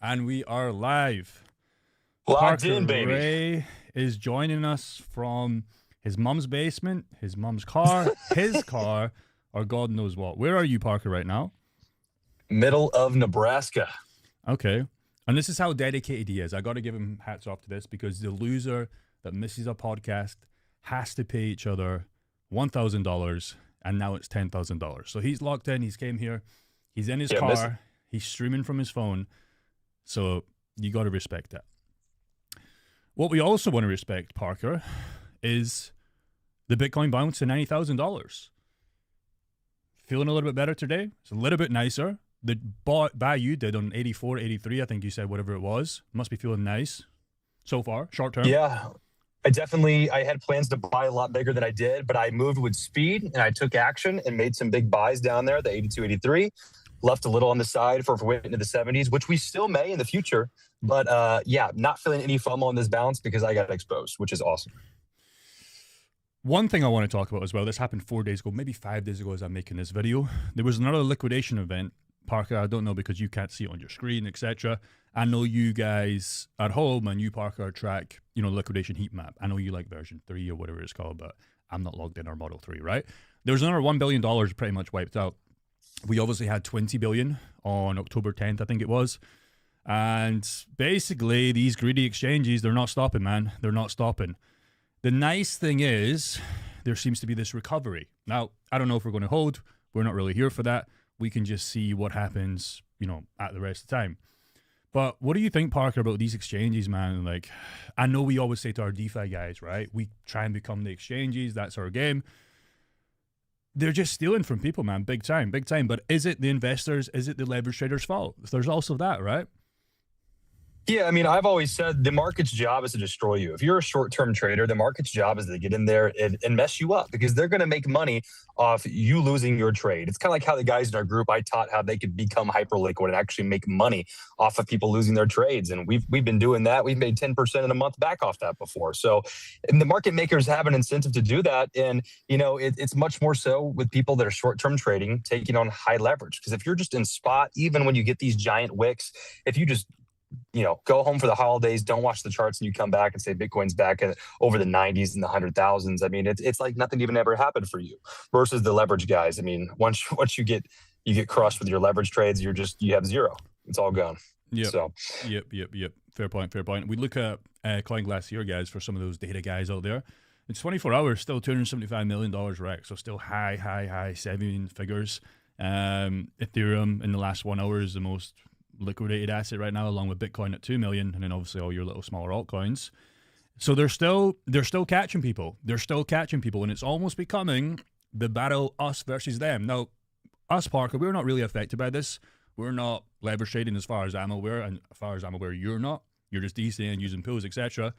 And we are live. Locked Parker in, baby. Ray is joining us from his mum's basement, his mum's car, his car, or God knows what. Where are you, Parker, right now? Middle of Nebraska. Okay. And this is how dedicated he is. I got to give him hats off to this because the loser that misses a podcast has to pay each other $1,000, and now it's $10,000. So he's locked in. He's came here. He's in his car. He's streaming from his phone. So you got to respect that. What we also want to respect, Parker, is the Bitcoin bounce to $90,000. Feeling a little bit better today. It's a little bit nicer. The buy you did on 84, 83, I think you said, whatever it was. Must be feeling nice so far, short term. Yeah, I had plans to buy a lot bigger than I did, but I moved with speed and I took action and made some big buys down there, the 82, 83. Left a little on the side for if we went into the 70s, which we still may in the future. But yeah, not feeling any FOMO on this bounce because I got exposed, which is awesome. One thing I want to talk about as well, this happened 4 days ago, maybe 5 days ago as I'm making this video. There was another liquidation event. Parker, I don't know because you can't see it on your screen, etc. I know you guys at home and you, Parker, track, liquidation heat map. I know you like version 3 or whatever it's called, but I'm not logged in our Model 3, right? There was another $1 billion pretty much wiped out. We obviously had 20 billion on October 10th, I think it was. And basically, these greedy exchanges, they're not stopping, man. They're not stopping. The nice thing is, there seems to be this recovery. Now, I don't know if we're going to hold. We're not really here for that. We can just see what happens, at the rest of the time. But what do you think, Parker, about these exchanges, man? Like, I know we always say to our DeFi guys, right? We try and become the exchanges. That's our game. They're just stealing from people, man. Big time, big time. But is it the investors? Is it the leverage traders' fault? There's also that, right? Yeah, I mean, I've always said the market's job is to destroy you. If you're a short-term trader, the market's job is to get in there and mess you up because they're going to make money off you losing your trade. It's kind of like how the guys in our group, I taught how they could become hyper-liquid and actually make money off of people losing their trades. And we've been doing that. We've made 10% in a month back off that before. So and the market makers have an incentive to do that. And, it's much more so with people that are short-term trading, taking on high leverage. Because if you're just in spot, even when you get these giant wicks, if you just go home for the holidays, don't watch the charts, and you come back and say Bitcoin's back at over the 90s and the 100,000s. I mean, it's like nothing even ever happened for you. Versus the leverage guys. I mean, once you get crushed with your leverage trades, you have zero. It's all gone. Yep. So. Yep. Fair point. We look at CoinGlass here, guys, for some of those data guys out there. In 24 hours, still $275 million rec, so still high seven figures. Ethereum in the last 1 hour is the most liquidated asset right now, along with Bitcoin at 2 million, and then obviously all your little smaller altcoins. So they're still catching people. They're still catching people, and it's almost becoming the battle us versus them. Now, us, Parker, we're not really affected by this. We're not leverage trading as far as I'm aware, and as far as I'm aware, you're not. You're just DCing, using pools, etc.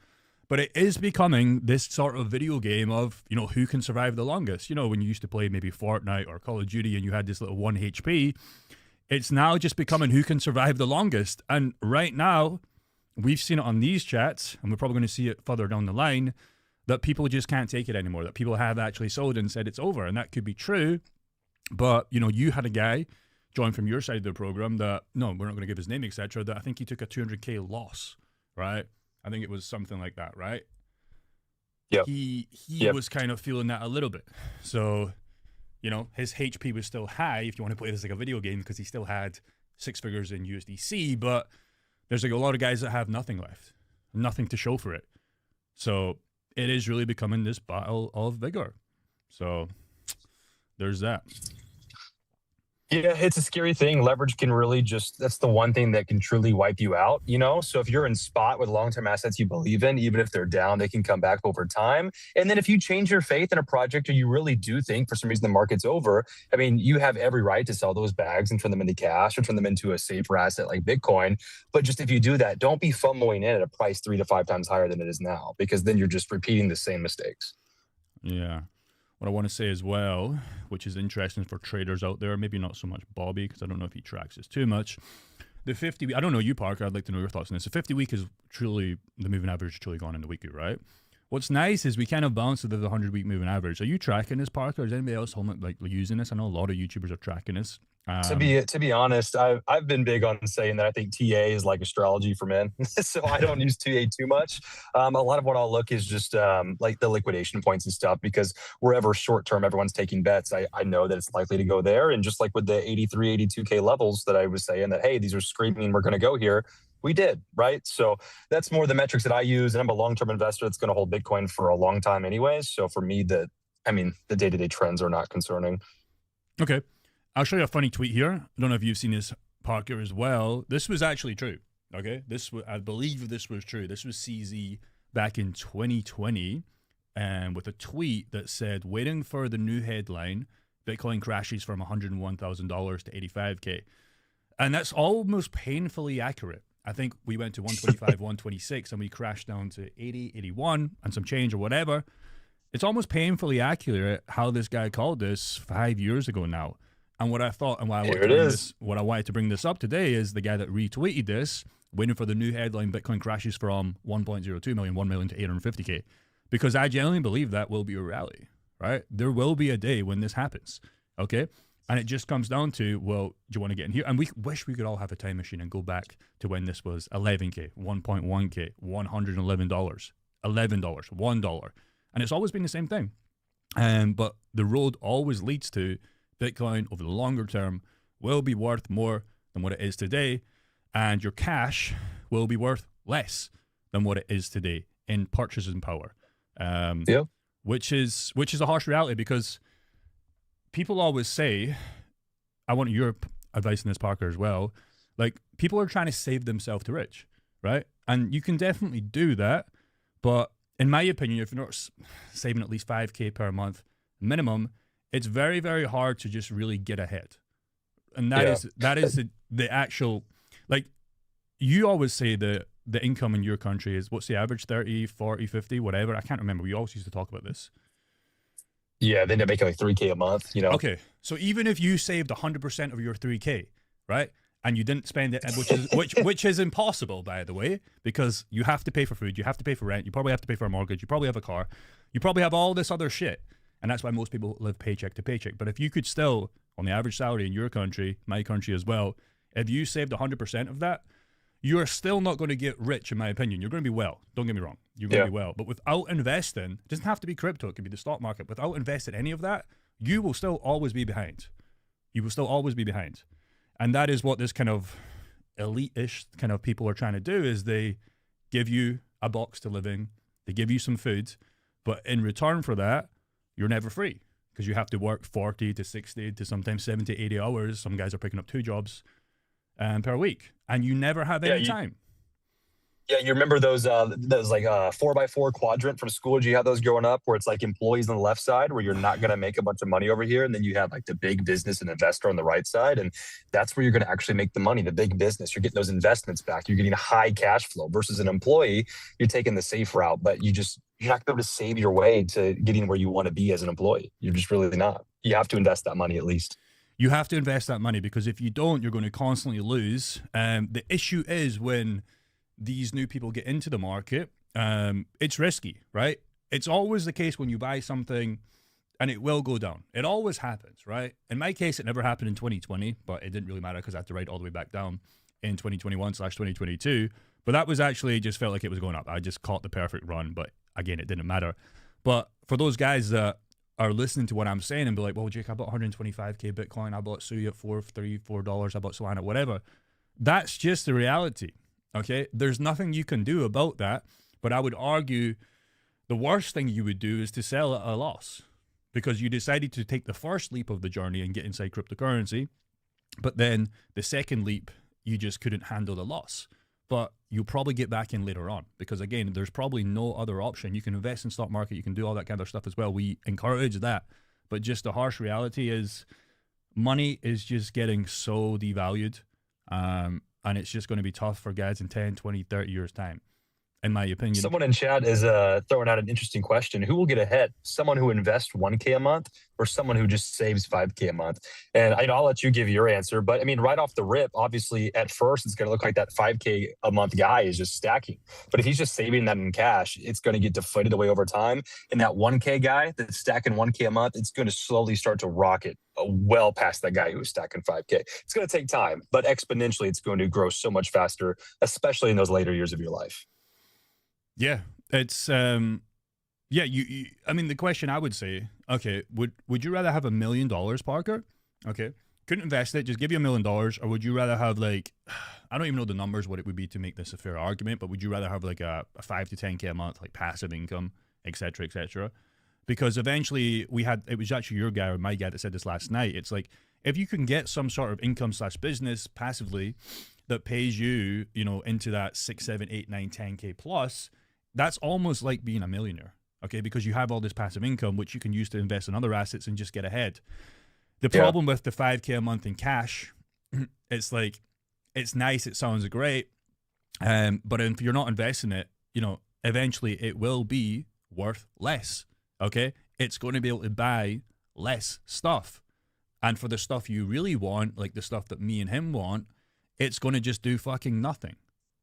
But it is becoming this sort of video game of, who can survive the longest. When you used to play maybe Fortnite or Call of Duty and you had this little 1 HP, it's now just becoming who can survive the longest. And right now, we've seen it on these chats, and we're probably going to see it further down the line, that people just can't take it anymore, that people have actually sold and said it's over. And that could be true. But, you had a guy join from your side of the program that, no, we're not going to give his name, etc., that I think he took a 200K loss, right? I think it was something like that, right? Yeah. He was kind of feeling that a little bit. So, his HP was still high, if you want to play this like a video game, because he still had 6 figures in USDC, but there's like a lot of guys that have nothing left, nothing to show for it. So it is really becoming this battle of vigor. So there's that. Yeah, it's a scary thing. Leverage can really that's the one thing that can truly wipe you out, So if you're in spot with long-term assets you believe in, even if they're down, they can come back over time. And then if you change your faith in a project or you really do think for some reason the market's over, I mean, you have every right to sell those bags and turn them into cash or turn them into a safer asset like Bitcoin. But just if you do that, don't be FOMOing in at a price 3 to 5 times higher than it is now, because then you're just repeating the same mistakes. Yeah. What I want to say as well, which is interesting for traders out there, maybe not so much Bobby, because I don't know if he tracks this too much. The 50, I don't know you, Parker, I'd like to know your thoughts on this. The 50 week is truly, the moving average is truly gone in the weekly, right? What's nice is we kind of bounce to the 100 week moving average. Are you tracking this, Parker? Is anybody else home, like using this? I know a lot of YouTubers are tracking this. To be honest, I've been big on saying that I think TA is like astrology for men, so I don't use TA too much. A lot of what I'll look is just like the liquidation points and stuff, because wherever short term everyone's taking bets, I know that it's likely to go there. And just like with the 83, 82K levels that I was saying that, hey, these are screaming we're going to go here. We did, right? So that's more the metrics that I use, and I'm a long term investor that's going to hold Bitcoin for a long time, anyways. So for me, the day to day trends are not concerning. Okay. I'll show you a funny tweet here. I don't know if you've seen this, Parker, as well. This was actually true. Okay. I believe this was true. This was CZ back in 2020, and with a tweet that said, waiting for the new headline, Bitcoin crashes from $101,000 to 85K. And that's almost painfully accurate. I think we went to 125, 126, and we crashed down to 80, 81, and some change or whatever. It's almost painfully accurate how this guy called this 5 years ago now. And what I thought, and why I wanted to bring this up today is the guy that retweeted this, waiting for the new headline, Bitcoin crashes from 1.02 million, 1 million to 850K. Because I genuinely believe that will be a rally, right? There will be a day when this happens, okay? And it just comes down to, well, do you want to get in here? And we wish we could all have a time machine and go back to when this was 11K, 1.1K, $111, $11, $1. And it's always been the same thing. But the road always leads to Bitcoin over the longer term will be worth more than what it is today. And your cash will be worth less than what it is today in purchasing power. Which is a harsh reality, because people always say, I want your advice on this, Parker, as well. Like, people are trying to save themselves to rich, right? And you can definitely do that. But in my opinion, if you're not saving at least 5K per month minimum, it's very, very hard to just really get ahead. And that is the actual, like, you always say the income in your country is, what's the average, 30, 40, 50, whatever? I can't remember. We always used to talk about this. Yeah, they end up making like 3K a month, you know? Okay, so even if you saved 100% of your 3K, right? And you didn't spend it, which is impossible, by the way, because you have to pay for food, you have to pay for rent, you probably have to pay for a mortgage, you probably have a car, you probably have all this other shit. And that's why most people live paycheck to paycheck. But if you could still, on the average salary in your country, my country as well, if you saved 100% of that, you're still not going to get rich, in my opinion. You're going to be well. Don't get me wrong. You're going to be well. But without investing, it doesn't have to be crypto. It could be the stock market. Without investing any of that, you will still always be behind. You will still always be behind. And that is what this kind of elite-ish kind of people are trying to do, is they give you a box to live in. They give you some food. But in return for that, you're never free, because you have to work 40 to 60 to sometimes 70, 80 hours. Some guys are picking up 2 jobs per week, and you never have any time. Yeah, you remember those like 4x4 quadrant from school? Did you have those growing up, where it's like employees on the left side, where you're not going to make a bunch of money over here, and then you have like the big business and investor on the right side, and that's where you're going to actually make the money. The big business, you're getting those investments back. You're getting a high cash flow, versus an employee, you're taking the safe route, but you're not going to be able to save your way to getting where you want to be as an employee. You're just really not. You have to invest that money at least. You have to invest that money, because if you don't, you're going to constantly lose. The issue is when these new people get into the market, it's risky, right? It's always the case when you buy something and it will go down. It always happens, right? In my case, it never happened in 2020, but it didn't really matter because I had to write all the way back down in 2021/2022. But that was actually just felt like it was going up. I just caught the perfect run, but again, it didn't matter. But for those guys that are listening to what I'm saying and be like, well, Jake, I bought 125K Bitcoin, I bought Sui at $4 I bought Solana, whatever. That's just the reality, okay? There's nothing you can do about that, but I would argue the worst thing you would do is to sell at a loss, because you decided to take the first leap of the journey and get inside cryptocurrency, but then the second leap, you just couldn't handle the loss. But you'll probably get back in later on, because again, there's probably no other option. You can invest in stock market, you can do all that kind of stuff as well. We encourage that, but just the harsh reality is money is just getting so devalued, and it's just going to be tough for guys in 10, 20, 30 years time, in my opinion. Someone in chat is throwing out an interesting question. Who will get ahead? Someone who invests 1K a month, or someone who just saves 5K a month? And I'll let you give your answer. But I mean, right off the rip, obviously, at first, it's going to look like that 5K a month guy is just stacking. But if he's just saving that in cash, it's going to get deflated away over time. And that 1K guy that's stacking 1K a month, it's going to slowly start to rocket well past that guy who was stacking 5K. It's going to take time, but exponentially, it's going to grow so much faster, especially in those later years of your life. Yeah, it's yeah. I mean, the question I would say, okay, would you rather have $1 million, Parker? Okay, couldn't invest it, just give you $1 million, or would you rather have like, I don't even know the numbers what it would be to make this a fair argument, but would you rather have like a 5 to 10K a month, like passive income, etc., etc.? Because eventually it was actually your guy or my guy that said this last night. It's like, if you can get some sort of income slash business passively that pays you, you know, into that 6, 7, 8, 9, 10K plus, that's almost like being a millionaire. Okay, because you have all this passive income, which you can use to invest in other assets and just get ahead. The problem with the 5K a month in cash, it's like, it's nice, it sounds great, but if you're not investing it, you know, eventually it will be worth less. Okay, it's going to be able to buy less stuff, and for the stuff you really want, like the stuff that me and him want, it's going to just do fucking nothing.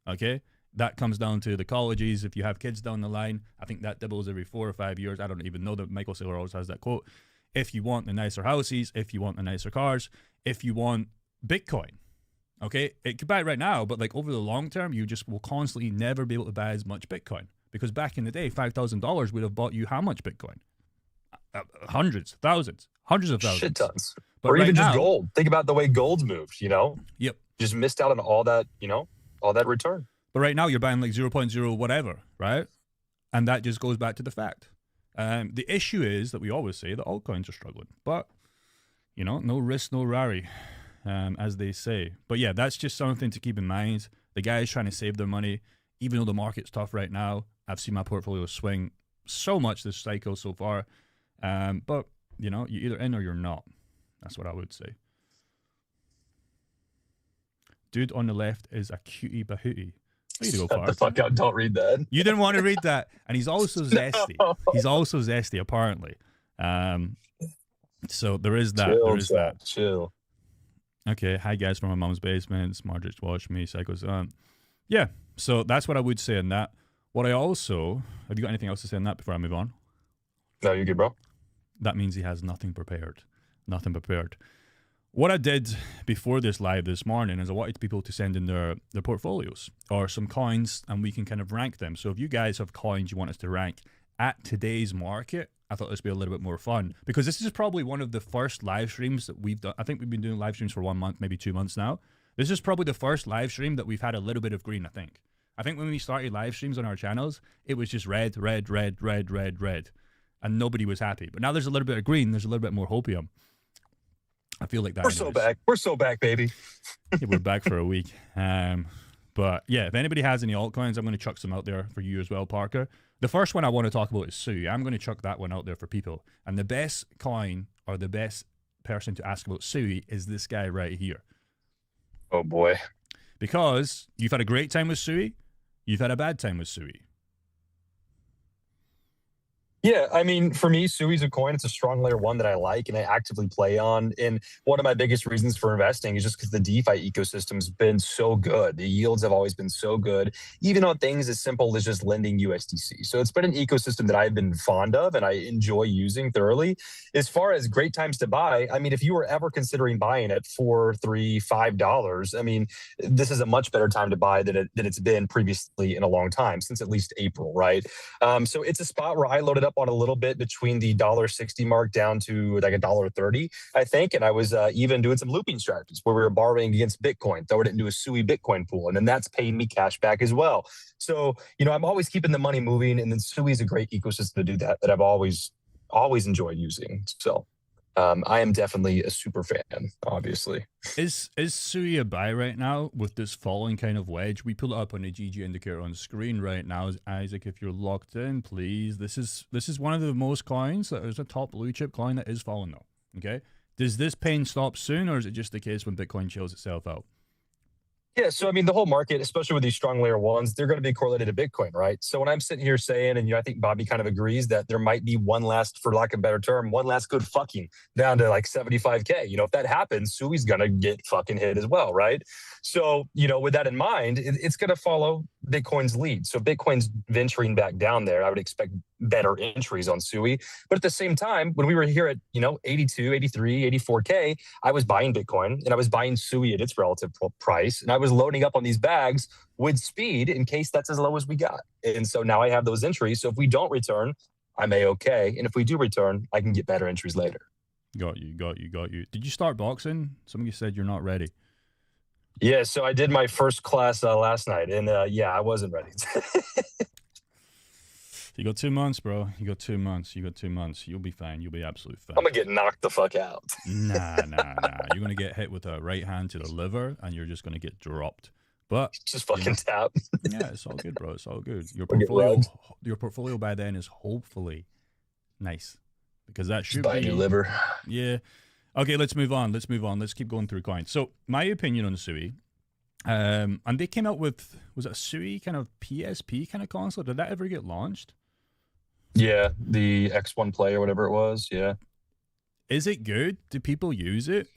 Okay, that comes down to the colleges. If you have kids down the line, I think that doubles every 4 or 5 years. I don't even know that Michael Saylor always has that quote. If you want the nicer houses, if you want the nicer cars, if you want Bitcoin, okay, it could buy it right now, but like over the long term, you just will constantly never be able to buy as much Bitcoin. Because back in the day, $5,000 would have bought you how much Bitcoin? Hundreds, thousands, hundreds of thousands. Shit tons. But or right even just now, gold. Think about the way gold's moved, you know? Yep. Just missed out on all that, you know, all that return. But right now, you're buying like 0.0 whatever, right? And that just goes back to the fact. The issue is that we always say that altcoins are struggling. But, you know, no risk, no rally, as they say. But yeah, that's just something to keep in mind. The guys trying to save their money, even though the market's tough right now. I've seen my portfolio swing so much this cycle so far. But, you know, you're either in or you're not. That's what I would say. Dude on the left is a cutie bahootie. Way to go, Shut the fuck up. Don't read that. You didn't want to read that. And he's also zesty. No. He's also zesty, apparently. So there is that. Chill, there is that. Chill. Okay. Hi, guys, from my mom's basement. Margaret's watched me. Psycho's on. Yeah. So that's what I would say on that. What I also... Have you got anything else to say on that before I move on? No, you're good, bro. That means he has nothing prepared. Nothing prepared. What I did before this live this morning is I wanted people to send in their portfolios or some coins, and we can kind of rank them. So if you guys have coins you want us to rank at today's market, I thought this would be a little bit more fun, because this is probably one of the first live streams that we've done. I think we've been doing live streams for 1 month, maybe 2 months now. This is probably the first live stream that we've had a little bit of green, I think. I think when we started live streams on our channels, it was just red, red, red, red, red, red, and nobody was happy. But now there's a little bit of green. There's a little bit more hopium. I feel like that. We're so back. We're so back, baby. Yeah, we're back for a week. But yeah, if anybody has any altcoins, I'm going to chuck some out there for you as well, Parker. The first one I want to talk about is Sui. I'm going to chuck that one out there for people. And the best coin or the best person to ask about Sui is this guy right here. Oh, boy. Because you've had a great time with Sui, you've had a bad time with Sui. Yeah, I mean, for me, Sui's a coin. It's a strong layer one that I like and I actively play on. And one of my biggest reasons for investing is just because the DeFi ecosystem's been so good. The yields have always been so good, even on things as simple as just lending USDC. So it's been an ecosystem that I've been fond of and I enjoy using thoroughly. As far as great times to buy, I mean, if you were ever considering buying at $4, $3, $5, I mean, this is a much better time to buy than it's been previously in a long time, since at least April, right? So it's a spot where I loaded up on a little bit between the $1.60 mark down to like $1.30, I think. And I was even doing some looping strategies where we were borrowing against Bitcoin, throwing it into a Sui Bitcoin pool. And then that's paying me cash back as well. So, you know, I'm always keeping the money moving. And then Sui is a great ecosystem to do that I've always enjoyed using. So I am definitely a super fan, obviously. Is Sui a buy right now with this falling kind of wedge? We pull it up on the GG indicator on screen right now. Isaac, if you're locked in, please. This is one of the most coins that is a top blue chip coin that is falling though. Okay. Does this pain stop soon, or is it just the case when Bitcoin chills itself out? Yeah, so I mean, the whole market, especially with these strong layer ones, they're going to be correlated to Bitcoin, right? So when I'm sitting here saying, and you know, I think Bobby kind of agrees that there might be one last, for lack of a better term, one last good fucking down to like 75K. You know, if that happens, Sui's going to get fucking hit as well, right? So, you know, with that in mind, it's going to follow Bitcoin's lead. So Bitcoin's venturing back down there. I would expect better entries on Sui. But at the same time, when we were here at, 82, 83, 84K, I was buying Bitcoin and I was buying Sui at its relative price. And I was loading up on these bags with speed in case that's as low as we got. And so now I have those entries. So if we don't return, I'm A-okay. And if we do return, I can get better entries later. Got you. Did you start boxing? Somebody said you're not ready. Yeah, so I did my first class last night, and I wasn't ready. You got 2 months, bro. You got 2 months. You'll be fine. You'll be absolutely fine. I'm gonna get knocked the fuck out. Nah. You're gonna get hit with a right hand to the liver, and you're just gonna get dropped. But just fucking tap. Yeah, it's all good, bro. It's all good. Your portfolio by then is hopefully nice, because that should buy be a new liver. Yeah. Okay, let's move on. Let's keep going through coins. So my opinion on Sui, and they came out with, was it a Sui kind of PSP kind of console? Did that ever get launched? Yeah, the X1 Play or whatever it was. Yeah. Is it good? Do people use it?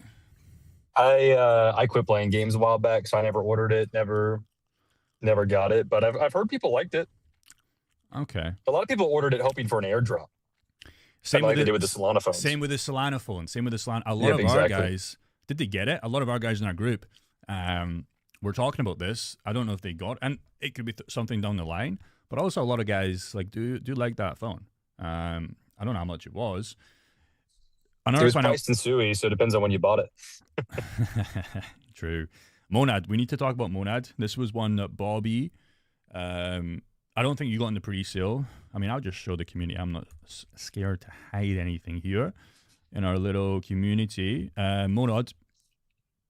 I quit playing games a while back, so I never ordered it. Never got it. But I've heard people liked it. Okay. A lot of people ordered it hoping for an airdrop. Same like they did with the Solana phones. Same with the Solana phone. A lot of our guys, did they get it? A lot of our guys in our group, we're talking about this. I don't know if they got, and it could be something down the line. But also a lot of guys do like that phone. I don't know how much it was. It was priced in Sui, so it depends on when you bought it. True. Monad. We need to talk about Monad. This was one that Bobby, I don't think you got in the pre-sale. I mean, I'll just show the community. I'm not scared to hide anything here in our little community. Monad,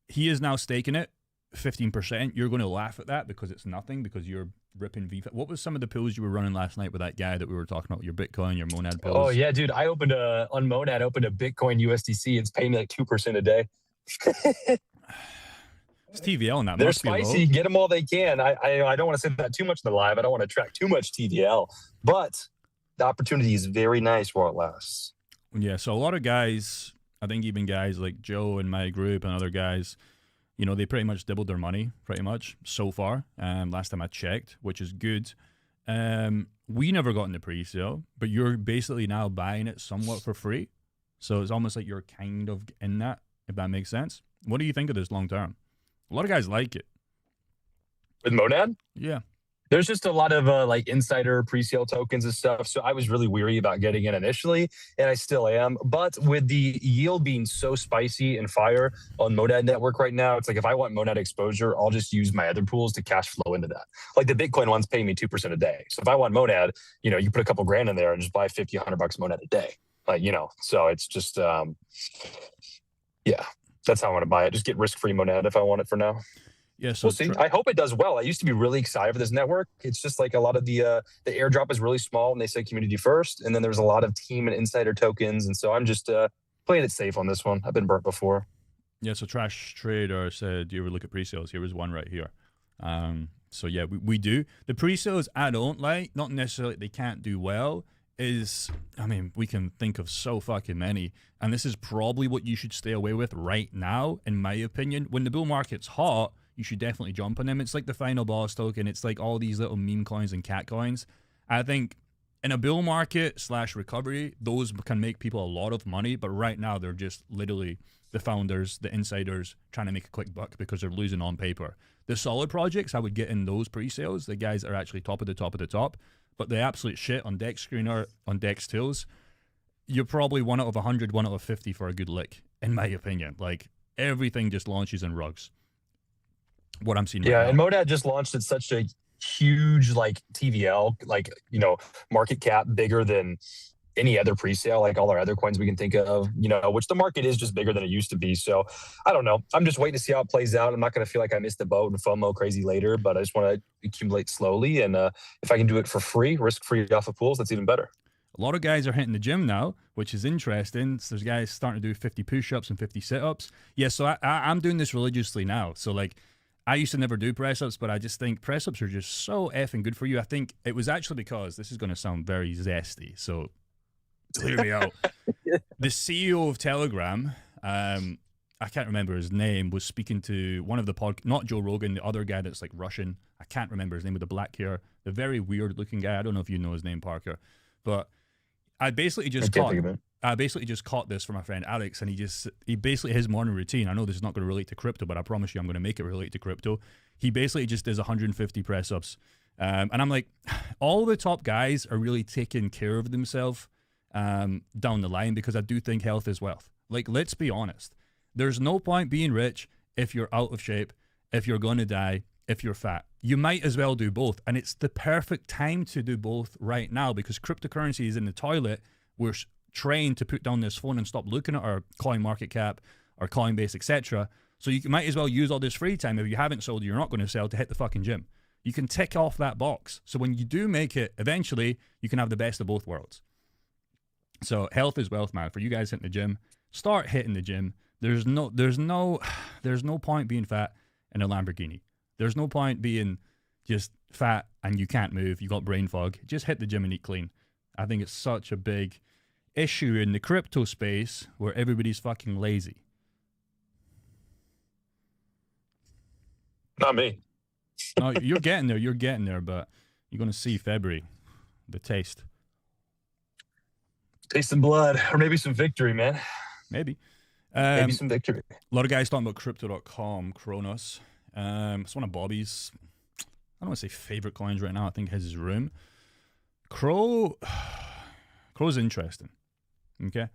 he is now staking it 15%. You're going to laugh at that because it's nothing, because you're ripping VFA. What was some of the pills you were running last night with that guy that we were talking about? Your Bitcoin, your Monad pills? Oh yeah, dude. I opened on Monad, opened a Bitcoin USDC. It's paying me like 2% a day. It's TVL, and that they're spicy. Get them all they can. I don't want to say that too much in the live. I don't want to track too much TVL, but the opportunity is very nice while it lasts. Yeah. So a lot of guys, I think even guys like Joe in my group and other guys, they pretty much doubled their money pretty much so far. Last time I checked, which is good. We never got in the pre-sale, but you're basically now buying it somewhat for free. So it's almost like you're kind of in that, if that makes sense. What do you think of this long term? A lot of guys like it. With Monad? Yeah. There's just a lot of like insider pre-sale tokens and stuff. So I was really weary about getting in initially, and I still am. But with the yield being so spicy and fire on Monad network right now, it's like if I want Monad exposure, I'll just use my other pools to cash flow into that. Like the Bitcoin one's paying me 2% a day. So if I want Monad, you put a couple grand in there and just buy 50, 100 bucks Monad a day. So it's just, yeah, that's how I want to buy it. Just get risk-free Monad if I want it for now. Yeah, so we'll see. I hope it does well. I used to be really excited for this network. It's just like a lot of the airdrop is really small, and they say community first, and then there's a lot of team and insider tokens, and so I'm just playing it safe on this one. I've been burnt before. Yeah. So Trash Trader said, "Do you ever look at pre-sales?" Here was one right here. So yeah, we do. The pre-sales I don't like, not necessarily they can't do well. We can think of so fucking many, and this is probably what you should stay away with right now, in my opinion. When the bull market's hot, you should definitely jump on them. It's like the final boss token. It's like all these little meme coins and cat coins. I think in a bull market / recovery, those can make people a lot of money. But right now, they're just literally the founders, the insiders trying to make a quick buck because they're losing on paper. The solid projects, I would get in those pre-sales. The guys that are actually top of the top of the top. But the absolute shit on Dex Screener, on Dex Tools, you're probably 1 out of 100, 1 out of 50 for a good lick, in my opinion. Like, everything just launches in rugs. What I'm seeing right now. Yeah, and Monad just launched at such a huge, like, TVL, like, market cap bigger than any other pre-sale, like all our other coins we can think of, which the market is just bigger than it used to be. So I don't know. I'm just waiting to see how it plays out. I'm not going to feel like I missed the boat and FOMO crazy later, but I just want to accumulate slowly. And if I can do it for free, risk-free off of pools, that's even better. A lot of guys are hitting the gym now, which is interesting. So there's guys starting to do 50 push-ups and 50 sit-ups. Yeah, so I'm doing this religiously now. So like, I used to never do press-ups, but I just think press-ups are just so effing good for you. I think it was actually because, this is going to sound very zesty, so hear me out. The CEO of Telegram, I can't remember his name, was speaking to one of the not Joe Rogan, the other guy that's like Russian. I can't remember his name, with the black hair, the very weird looking guy. I don't know if you know his name, Parker. But I basically I just can't caught think of it. I basically just caught this from my friend Alex, and he basically, his morning routine. I know this is not going to relate to crypto, but I promise you, I'm going to make it relate to crypto. He basically just does 150 press ups, and I'm like, all the top guys are really taking care of themselves down the line, because I do think health is wealth. Like, let's be honest. There's no point being rich if you're out of shape, if you're going to die, if you're fat. You might as well do both, and it's the perfect time to do both right now, because cryptocurrency is in the toilet. We're trained to put down this phone and stop looking at our coin market cap, our Coinbase, etc. So you might as well use all this free time, if you haven't sold, you're not going to sell, to hit the fucking gym. You can tick off that box. So when you do make it, eventually, you can have the best of both worlds. So health is wealth, man. For you guys hitting the gym, start hitting the gym. There's no point being fat in a Lamborghini. There's no point being just fat and you can't move. You got brain fog. Just hit the gym and eat clean. I think it's such a big issue in the crypto space where everybody's fucking lazy. Not me. No, you're getting there, but you're going to see February, the taste. Taste some blood, or maybe some victory, man. Maybe. Maybe some victory. A lot of guys talking about crypto.com, Kronos. It's one of Bobby's, I don't want to say favorite coins right now. I think his room. Crow's interesting. Okay.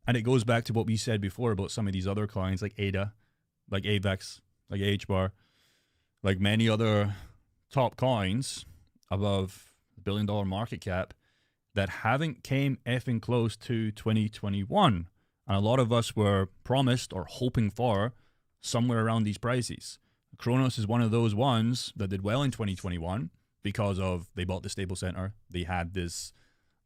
And it goes back to what we said before about some of these other coins like ADA, like AVAX, like HBAR, like many other top coins above $1 billion market cap that haven't came effing close to 2021. And a lot of us were promised or hoping for somewhere around these prices. Kronos is one of those ones that did well in 2021 because of they bought the Stable Center. They had this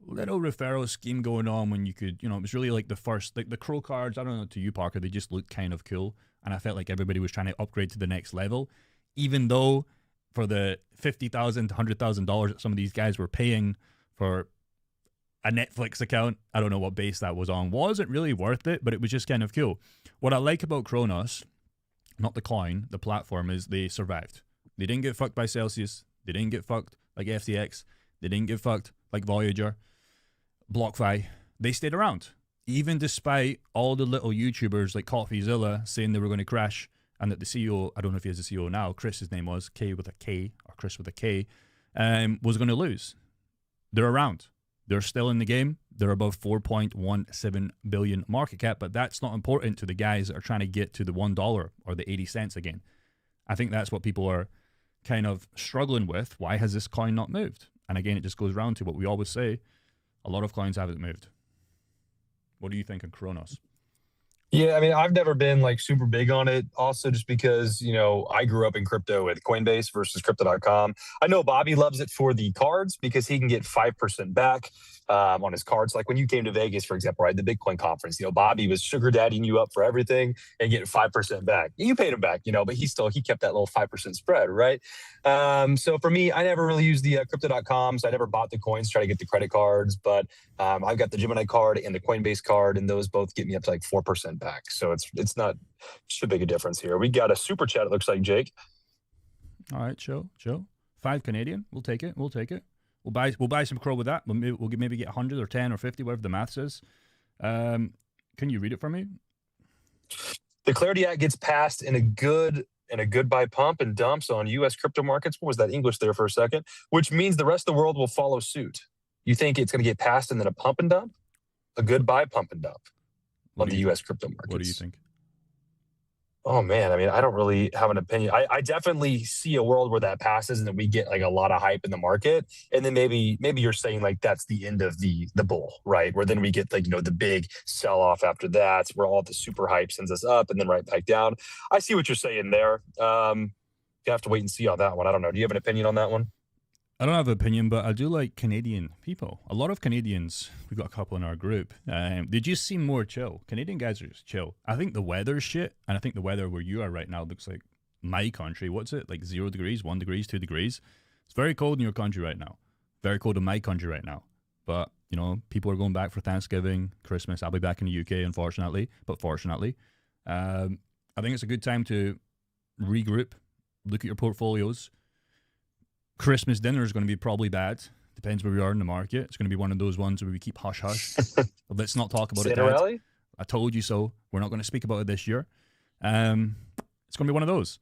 little referral scheme going on when you could, it was really like the first, like the Crow cards, I don't know to you, Parker, they just looked kind of cool. And I felt like everybody was trying to upgrade to the next level, even though for the $50,000 to $100,000 that some of these guys were paying for a Netflix account, I don't know what base that was on, wasn't really worth it, but it was just kind of cool. What I like about Kronos, not the coin, the platform, is they survived. They didn't get fucked by Celsius. They didn't get fucked like FTX. They didn't get fucked like Voyager, BlockFi. They stayed around, even despite all the little YouTubers like CoffeeZilla saying they were going to crash, and that the CEO, I don't know if he has a CEO now, Chris, his name was, K with a K, or Chris with a K, was going to lose. They're around. They're still in the game. They're above 4.17 billion market cap, but that's not important to the guys that are trying to get to the $1 or the 80 cents again. I think that's what people are kind of struggling with. Why has this coin not moved? And again, it just goes around to what we always say. A lot of coins haven't moved. What do you think of Kronos? Yeah, I mean, I've never been like super big on it. Also, just because, I grew up in crypto with Coinbase versus crypto.com. I know Bobby loves it for the cards because he can get 5% back on his cards. Like when you came to Vegas, for example, right, the Bitcoin conference, Bobby was sugar daddying you up for everything and getting 5% back. You paid him back, but he kept that little 5% spread, right? So for me, I never really used the crypto.com. So I never bought the coins, try to get the credit cards, but I've got the Gemini card and the Coinbase card, and those both get me up to like 4% back. So it's not too big a difference here. We got a super chat, it looks like, Jake. All right, show. 5 Canadian. We'll take it. We'll buy some Crow with that. We'll maybe get 100 or 10 or 50, whatever the math says. Can you read it for me? The Clarity Act gets passed in a goodbye pump and dumps on U.S. crypto markets. What was that English there for a second? Which means the rest of the world will follow suit. You think it's going to get passed and then a pump and dump? A goodbye pump and dump on the U.S. crypto markets. What do you think? Oh, man. I mean, I don't really have an opinion. I definitely see a world where that passes and then we get like a lot of hype in the market. And then maybe you're saying like that's the end of the bull, right? Where then we get like, the big sell off after that, where all the super hype sends us up and then right back down. I see what you're saying there. You have to wait and see on that one. I don't know. Do you have an opinion on that one? I don't have an opinion, but I do like Canadian people. A lot of Canadians, we've got a couple in our group, they just seem more chill. Canadian guys are just chill. I think the weather's shit, and I think the weather where you are right now looks like my country. What's it? Like 0 degrees, 1 degrees, 2 degrees? It's very cold in your country right now. Very cold in my country right now. But, people are going back for Thanksgiving, Christmas. I'll be back in the UK, unfortunately. But fortunately, I think it's a good time to regroup, look at your portfolios. Christmas dinner is going to be probably bad Depends where we are in the market. It's going to be one of those ones where we keep hush hush. Let's not talk about it, Santa Dad. Rally? I told you so. We're not going to speak about it this year. It's going to be one of those.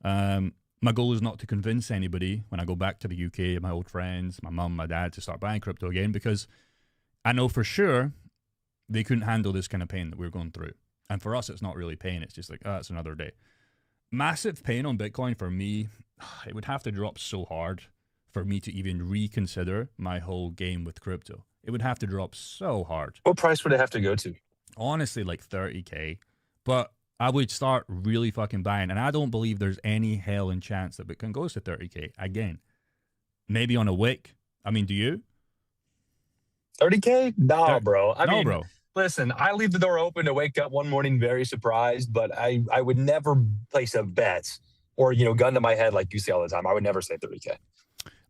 My goal is not to convince anybody when I go back to the UK, my old friends, my mum, my dad, to start buying crypto again, because I know for sure they couldn't handle this kind of pain that we're going through. And for us, it's not really pain. It's just like, oh, it's another day. Massive pain on Bitcoin for me. It would have to drop so hard for me to even reconsider my whole game with crypto. It would have to drop so hard. What price would it have to go to? Honestly, like 30K. But I would start really fucking buying. And I don't believe there's any hell in chance that Bitcoin goes to 30K again. Maybe on a wick. I mean, do you? 30K? Nah, bro. I mean, bro. Listen, I leave the door open to wake up one morning very surprised, but I would never place a bet or, gun to my head like you say all the time. I would never say 30K.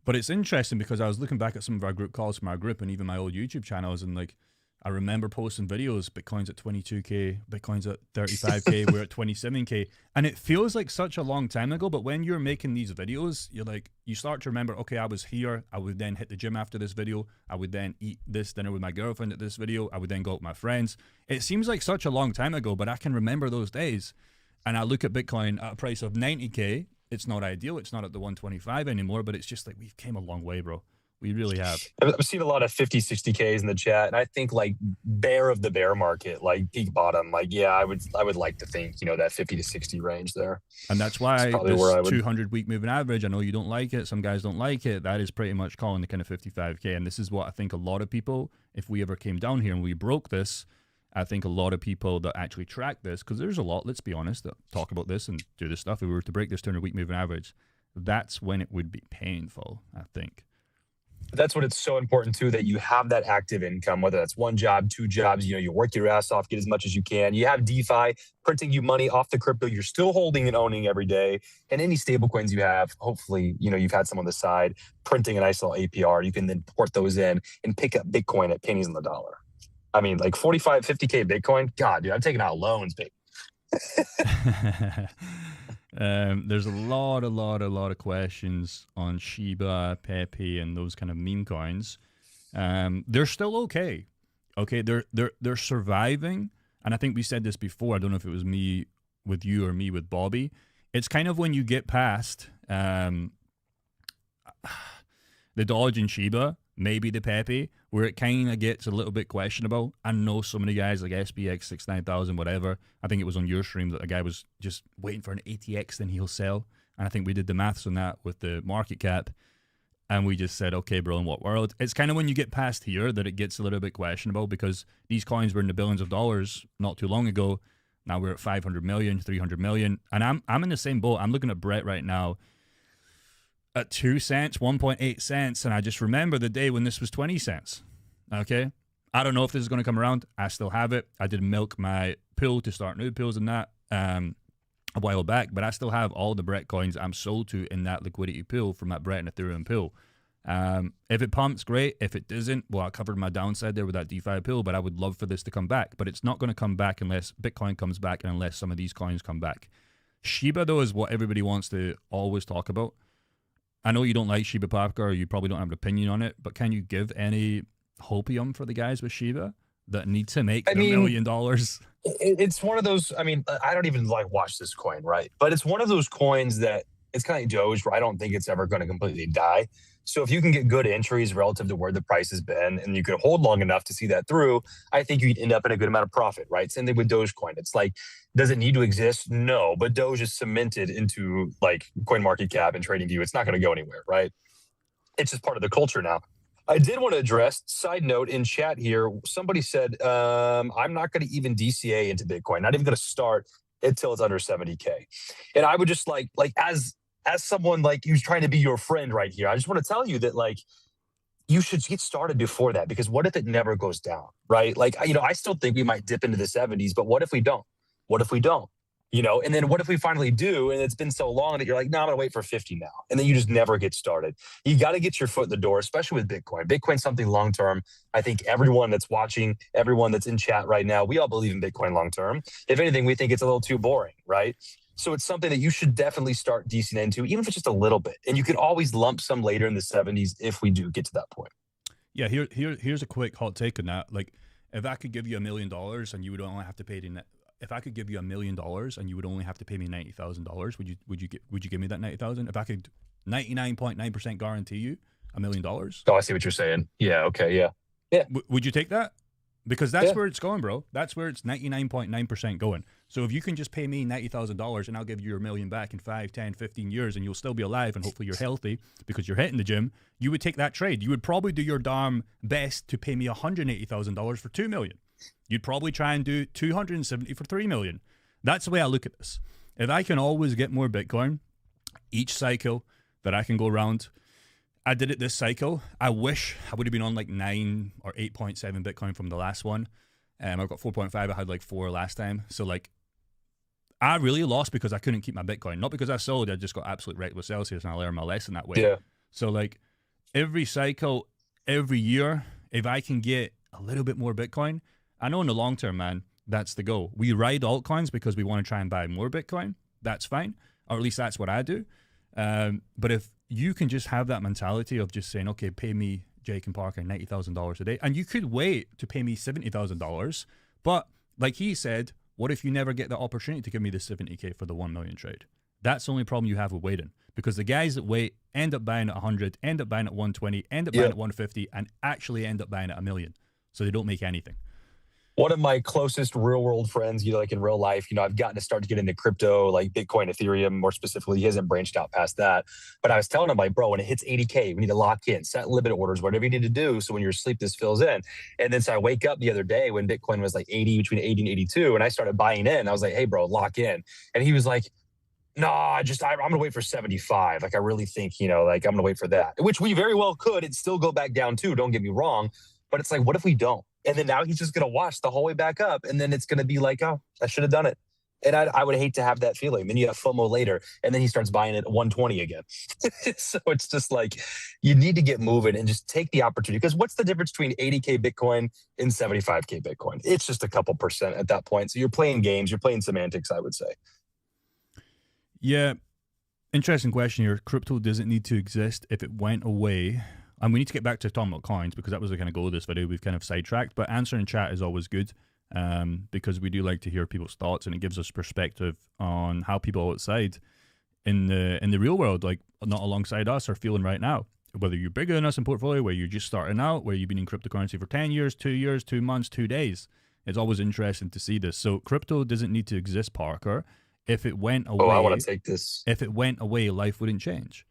But it's interesting because I was looking back at some of our group calls from our group and even my old YouTube channels, and like, I remember posting videos, Bitcoin's at 22K, Bitcoin's at 35K, we're at 27K. And it feels like such a long time ago, but when you're making these videos, you start to remember, okay, I was here. I would then hit the gym after this video. I would then eat this dinner with my girlfriend at this video. I would then go out with my friends. It seems like such a long time ago, but I can remember those days. And I look at Bitcoin at a price of 90K. It's not ideal. It's not at the 125 anymore, but it's just like, we've came a long way, bro. We really have. I've seen a lot of 50, 60Ks in the chat, and I think like bear of the bear market, like peak bottom, like, yeah, I would like to think, that 50 to 60 range there. And that's why this 200-week moving average, I know you don't like it, some guys don't like it, that is pretty much calling the kind of 55K. And this is what I think a lot of people, if we ever came down here and we broke this, I think a lot of people that actually track this, because there's a lot, let's be honest, that talk about this and do this stuff. If we were to break this 200-week moving average, that's when it would be painful, I think. That's what it's so important too, that you have that active income, whether that's one job, two jobs, you work your ass off, get as much as you can. You have DeFi printing you money off the crypto you're still holding and owning every day. And any stable coins you have, hopefully, you've had some on the side printing a nice little APR. You can then port those in and pick up Bitcoin at pennies on the dollar. I mean, like 45, 50K Bitcoin. God, dude, I'm taking out loans, baby. There's a lot of questions on Shiba, Pepe, and those kind of meme coins. They're still okay. Okay, they're surviving, and I think we said this before. I don't know if it was me with you or me with Bobby. It's kind of when you get past the Dodge and Shiba, maybe the Pepe, where it kind of gets a little bit questionable. I know so many guys like SBX 69000, whatever. I think it was on your stream that a guy was just waiting for an ATX, then he'll sell. And I think we did the maths on that with the market cap. And we just said, okay, bro, in what world? It's kind of when you get past here that it gets a little bit questionable, because these coins were in the billions of dollars not too long ago. Now we're at 500 million, 300 million. And I'm in the same boat. I'm looking at Brett right now at 2 cents, 1.8 cents. And I just remember the day when this was 20 cents. Okay. I don't know if this is going to come around. I still have it. I did milk my pool to start new pools and that a while back, but I still have all the Brett coins I'm sold to in that liquidity pool from that Brett and Ethereum pool. If it pumps, great. If it doesn't, well, I covered my downside there with that DeFi pool, but I would love for this to come back. But it's not going to come back unless Bitcoin comes back and unless some of these coins come back. Shiba, though, is what everybody wants to always talk about. I know you don't like Shiba Papka, or you probably don't have an opinion on it, but can you give any hopium for the guys with Shiba that need to make $1 million? It's one of those, I don't even watch this coin, right? But it's one of those coins that it's kind of like Doge, where I don't think it's ever going to completely die. So if you can get good entries relative to where the price has been, and you could hold long enough to see that through, I think you'd end up in a good amount of profit, right? Same thing with Dogecoin. It's like, does it need to exist? No, but Doge is cemented into coin market cap and trading view. It's not going to go anywhere, right? It's just part of the culture now. I did want to address, side note in chat here, somebody said, I'm not going to even DCA into Bitcoin, not even going to start until it's under 70K. And I would just as someone who's trying to be your friend right here, I just want to tell you that you should get started before that, because what if it never goes down, right? I still think we might dip into the 70s, but what if we don't? What if we don't? And then what if we finally do, and it's been so long that you're like, no, I'm going to wait for 50 now. And then you just never get started. You got to get your foot in the door, especially with Bitcoin. Bitcoin's something long-term. I think everyone that's watching, everyone that's in chat right now, we all believe in Bitcoin long-term. If anything, we think it's a little too boring, right? So it's something that you should definitely start decent into, even if it's just a little bit. And you could always lump some later in the 70s if we do get to that point. Yeah, here's a quick hot take on that. Like, if I could give you $1 million and you would only have to pay if I could give you $1 million and you would only have to pay me $90,000, would you give me that 90,000? If I could 99.9% guarantee you $1 million, Oh, I see what you're saying. Yeah. Okay. Yeah. Yeah. Would you take that? Because that's where it's going, bro. That's where it's 99.9% going. So if you can just pay me $90,000 and I'll give you your $1 million back in 5, 10, 15 years and you'll still be alive and hopefully you're healthy because you're hitting the gym, you would take that trade. You would probably do your darn best to pay me $180,000 for $2 million. You'd probably try and do 270 for $3 million. That's the way I look at this. If I can always get more Bitcoin each cycle that I can go around, I did it this cycle. I wish I would have been on like 9 or 8.7 Bitcoin from the last one. I've got 4.5. I had like 4 last time. So like, I really lost because I couldn't keep my Bitcoin. Not because I sold. I just got absolutely wrecked with Celsius and I learned my lesson that way. Yeah. So like, every cycle, every year, if I can get a little bit more Bitcoin, I know in the long term, man, that's the goal. We ride altcoins because we want to try and buy more Bitcoin. That's fine. Or at least that's what I do. But if you can just have that mentality of just saying, okay, pay me, Jake and Parker, $90,000 a day. And you could wait to pay me $70,000. But like he said, what if you never get the opportunity to give me the $70K for the 1 million trade? That's the only problem you have with waiting. Because the guys that wait end up buying at 100, end up buying at 120, end up buying at 150, and actually end up buying at $1 million. So they don't make anything. One of my closest real world friends, like in real life, I've gotten to start to get into crypto, like Bitcoin, Ethereum, more specifically. He hasn't branched out past that. But I was telling him, like, bro, when it hits 80K, we need to lock in, set limit orders, whatever you need to do. So when you're asleep, this fills in. And then so I wake up the other day when Bitcoin was like 80, between 80 and 82, and I started buying in. I was like, hey, bro, lock in. And he was like, no, I'm going to wait for 75. Like, I really think, like I'm going to wait for that, which we very well could. It'd still go back down too. Don't get me wrong. But it's like, what if we don't? And then now he's just going to watch the whole way back up. And then it's going to be like, oh, I should have done it. And I would hate to have that feeling. Then you have FOMO later. And then he starts buying it at 120 again. So it's just like, you need to get moving and just take the opportunity. Because what's the difference between 80K Bitcoin and 75K Bitcoin? It's just a couple percent at that point. So you're playing games. You're playing semantics, I would say. Yeah. Interesting question here. Crypto doesn't need to exist if it went away. And we need to get back to talking about coins because that was the kind of goal of this video. We've kind of sidetracked, but answering chat is always good because we do like to hear people's thoughts and it gives us perspective on how people outside in the real world, like not alongside us, are feeling right now. Whether you're bigger than us in portfolio, where you're just starting out, where you've been in cryptocurrency for 10 years, 2 years, 2 months, 2 days. It's always interesting to see this. So crypto doesn't need to exist, Parker. If it went away, I want to take this. If it went away, life wouldn't change.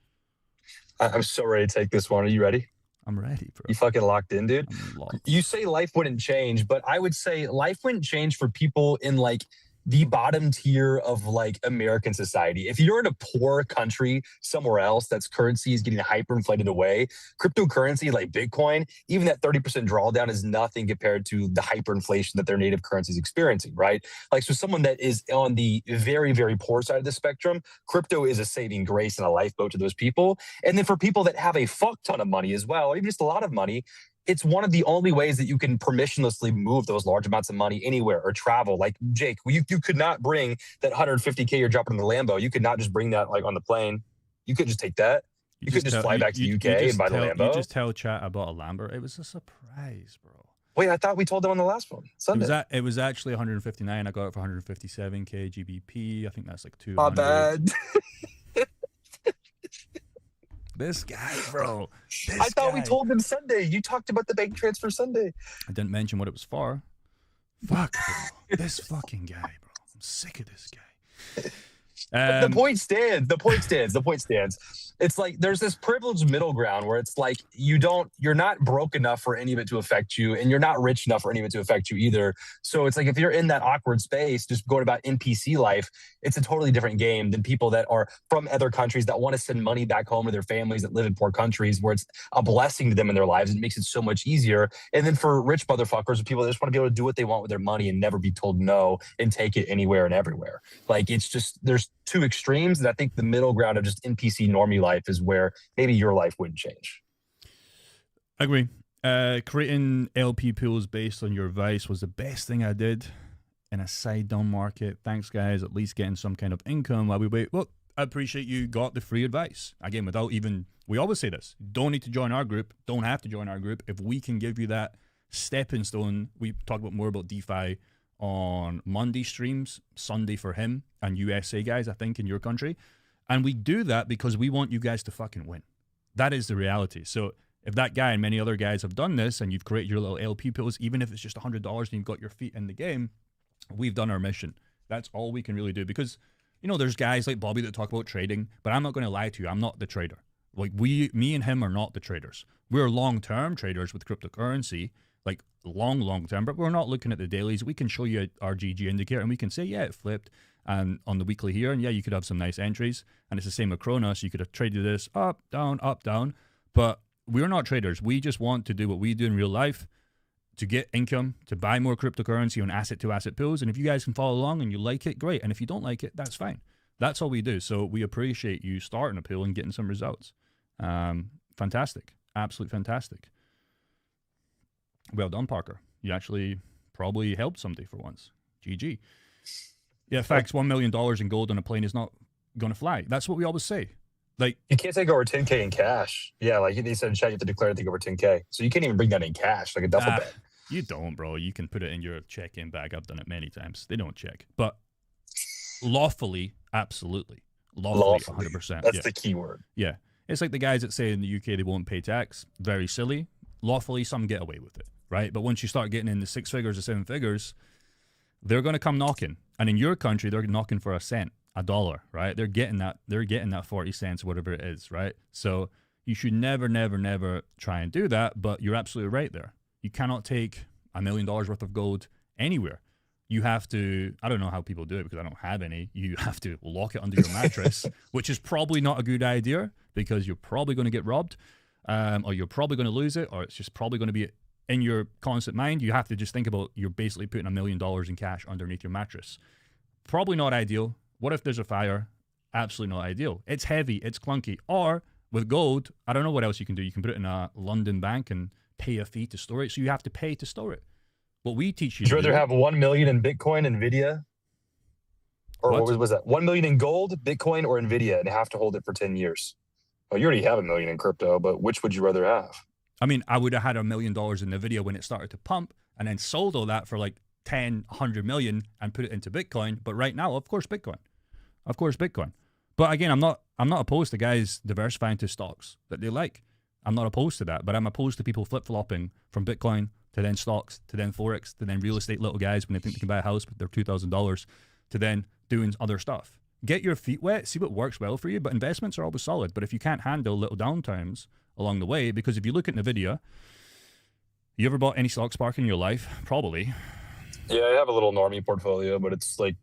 I'm so ready to take this one. Are you ready? I'm ready, bro. You fucking locked in, dude? Locked. You say life wouldn't change, but I would say life wouldn't change for people in like the bottom tier of like American society. If you're in a poor country somewhere else that's currency is getting hyperinflated away, cryptocurrency like Bitcoin, even that 30% drawdown is nothing compared to the hyperinflation that their native currency is experiencing, right? Like, so someone that is on the very, very poor side of the spectrum, crypto is a saving grace and a lifeboat to those people. And then for people that have a fuck ton of money as well, or even just a lot of money, it's one of the only ways that you can permissionlessly move those large amounts of money anywhere or travel. Like, Jake, you could not bring that 150K you're dropping in the Lambo. You could not just bring that like on the plane. You could just take that. You could just fly back to the UK and buy the Lambo. You just tell chat I bought a Lambo. It was a surprise, bro. Wait, I thought we told them on the last one. Sunday. It was actually 159. I got it for 157K GBP. I think that's like 200. My bad. This guy, bro. I thought we told them Sunday. You talked about the bank transfer Sunday. I didn't mention what it was for. Fuck, bro. This fucking guy, bro. I'm sick of this guy. The point stands. The point stands. The point stands. It's like there's this privileged middle ground where it's like you're not broke enough for any of it to affect you, and you're not rich enough for any of it to affect you either. So it's like if you're in that awkward space, just going about NPC life, it's a totally different game than people that are from other countries that want to send money back home to their families that live in poor countries, where it's a blessing to them in their lives. It makes it so much easier. And then for rich motherfuckers, people that just want to be able to do what they want with their money and never be told no and take it anywhere and everywhere. Like, it's just there's two extremes, and I think the middle ground of just NPC normie life is where maybe your life wouldn't change. I agree. Creating LP pools based on your advice was the best thing I did in a side down market. Thanks, guys. At least getting some kind of income while we wait. Well, I appreciate you got the free advice. Again, without even, we always say this, don't need to join our group, don't have to join our group. If we can give you that stepping stone, we talk about more about DeFi on Monday streams, Sunday for him and USA guys, I think, in your country. And we do that because we want you guys to fucking win. That is the reality. So if that guy and many other guys have done this and you've created your little LP pools, even if it's just $100 and you've got your feet in the game, we've done our mission. That's all we can really do because, you know, there's guys like Bobby that talk about trading, but I'm not going to lie to you. I'm not the trader. Like me and him are not the traders. We're long-term traders with cryptocurrency, like long-term, but we're not looking at the dailies. We can show you our GG indicator and we can say, yeah, it flipped and on the weekly here. And yeah, you could have some nice entries. And it's the same with Kronos. You could have traded this up, down. But we're not traders. We just want to do what we do in real life to get income, to buy more cryptocurrency on asset-to-asset pools. And if you guys can follow along and you like it, great. And if you don't like it, that's fine. That's all we do. So we appreciate you starting a pool and getting some results. Fantastic. Absolutely fantastic. Well done, Parker. You actually probably helped somebody for once. GG. Yeah, facts. $1 million in gold on a plane is not going to fly. That's what we always say. Like, you can't take over 10K in cash. Yeah, like they said in chat, you have to declare to take over 10K. So you can't even bring that in cash, like a duffel bag. You don't, bro. You can put it in your check-in bag. I've done it many times. They don't check. But lawfully, absolutely. Lawfully, 100%. That's the key word. Yeah. It's like the guys that say in the UK they won't pay tax. Very silly. Lawfully, some get away with it, right? But once you start getting in the 6 figures or 7 figures, they're going to come knocking. And in your country, they're knocking for a cent, $1, right? They're getting that 40 cents, whatever it is, right? So you should never try and do that. But you're absolutely right there. You cannot take $1 million worth of gold anywhere. You have to, I don't know how people do it because I don't have any. You have to lock it under your mattress, which is probably not a good idea because you're probably going to get robbed, or you're probably going to lose it, or it's just probably going to be in your constant mind. You have to just think about you're basically putting $1 million in cash underneath your mattress. Probably not ideal. What if there's a fire? Absolutely not ideal. It's heavy, it's clunky. Or with gold, I don't know what else you can do. You can put it in a London bank and pay a fee to store it. So you have to pay to store it. What we teach you. Would you rather have 1 million in Bitcoin, Nvidia? Or what was that? 1 million in gold, Bitcoin, or Nvidia, and have to hold it for 10 years? Well, you already have $1 million in crypto, but which would you rather have? I mean, I would have had $1 million in Nvidia when it started to pump and then sold all that for like 10, 100 million and put it into Bitcoin. But right now, of course, Bitcoin. Of course, Bitcoin. But again, I'm not opposed to guys diversifying to stocks that they like. I'm not opposed to that, but I'm opposed to people flip-flopping from Bitcoin to then stocks, to then Forex, to then real estate little guys when they think they can buy a house with their $2,000, to then doing other stuff. Get your feet wet, see what works well for you, but investments are always solid. But if you can't handle little downtimes along the way, because if you look at NVIDIA, you ever bought any stock Spark in your life? Probably. Yeah, I have a little normie portfolio, but it's like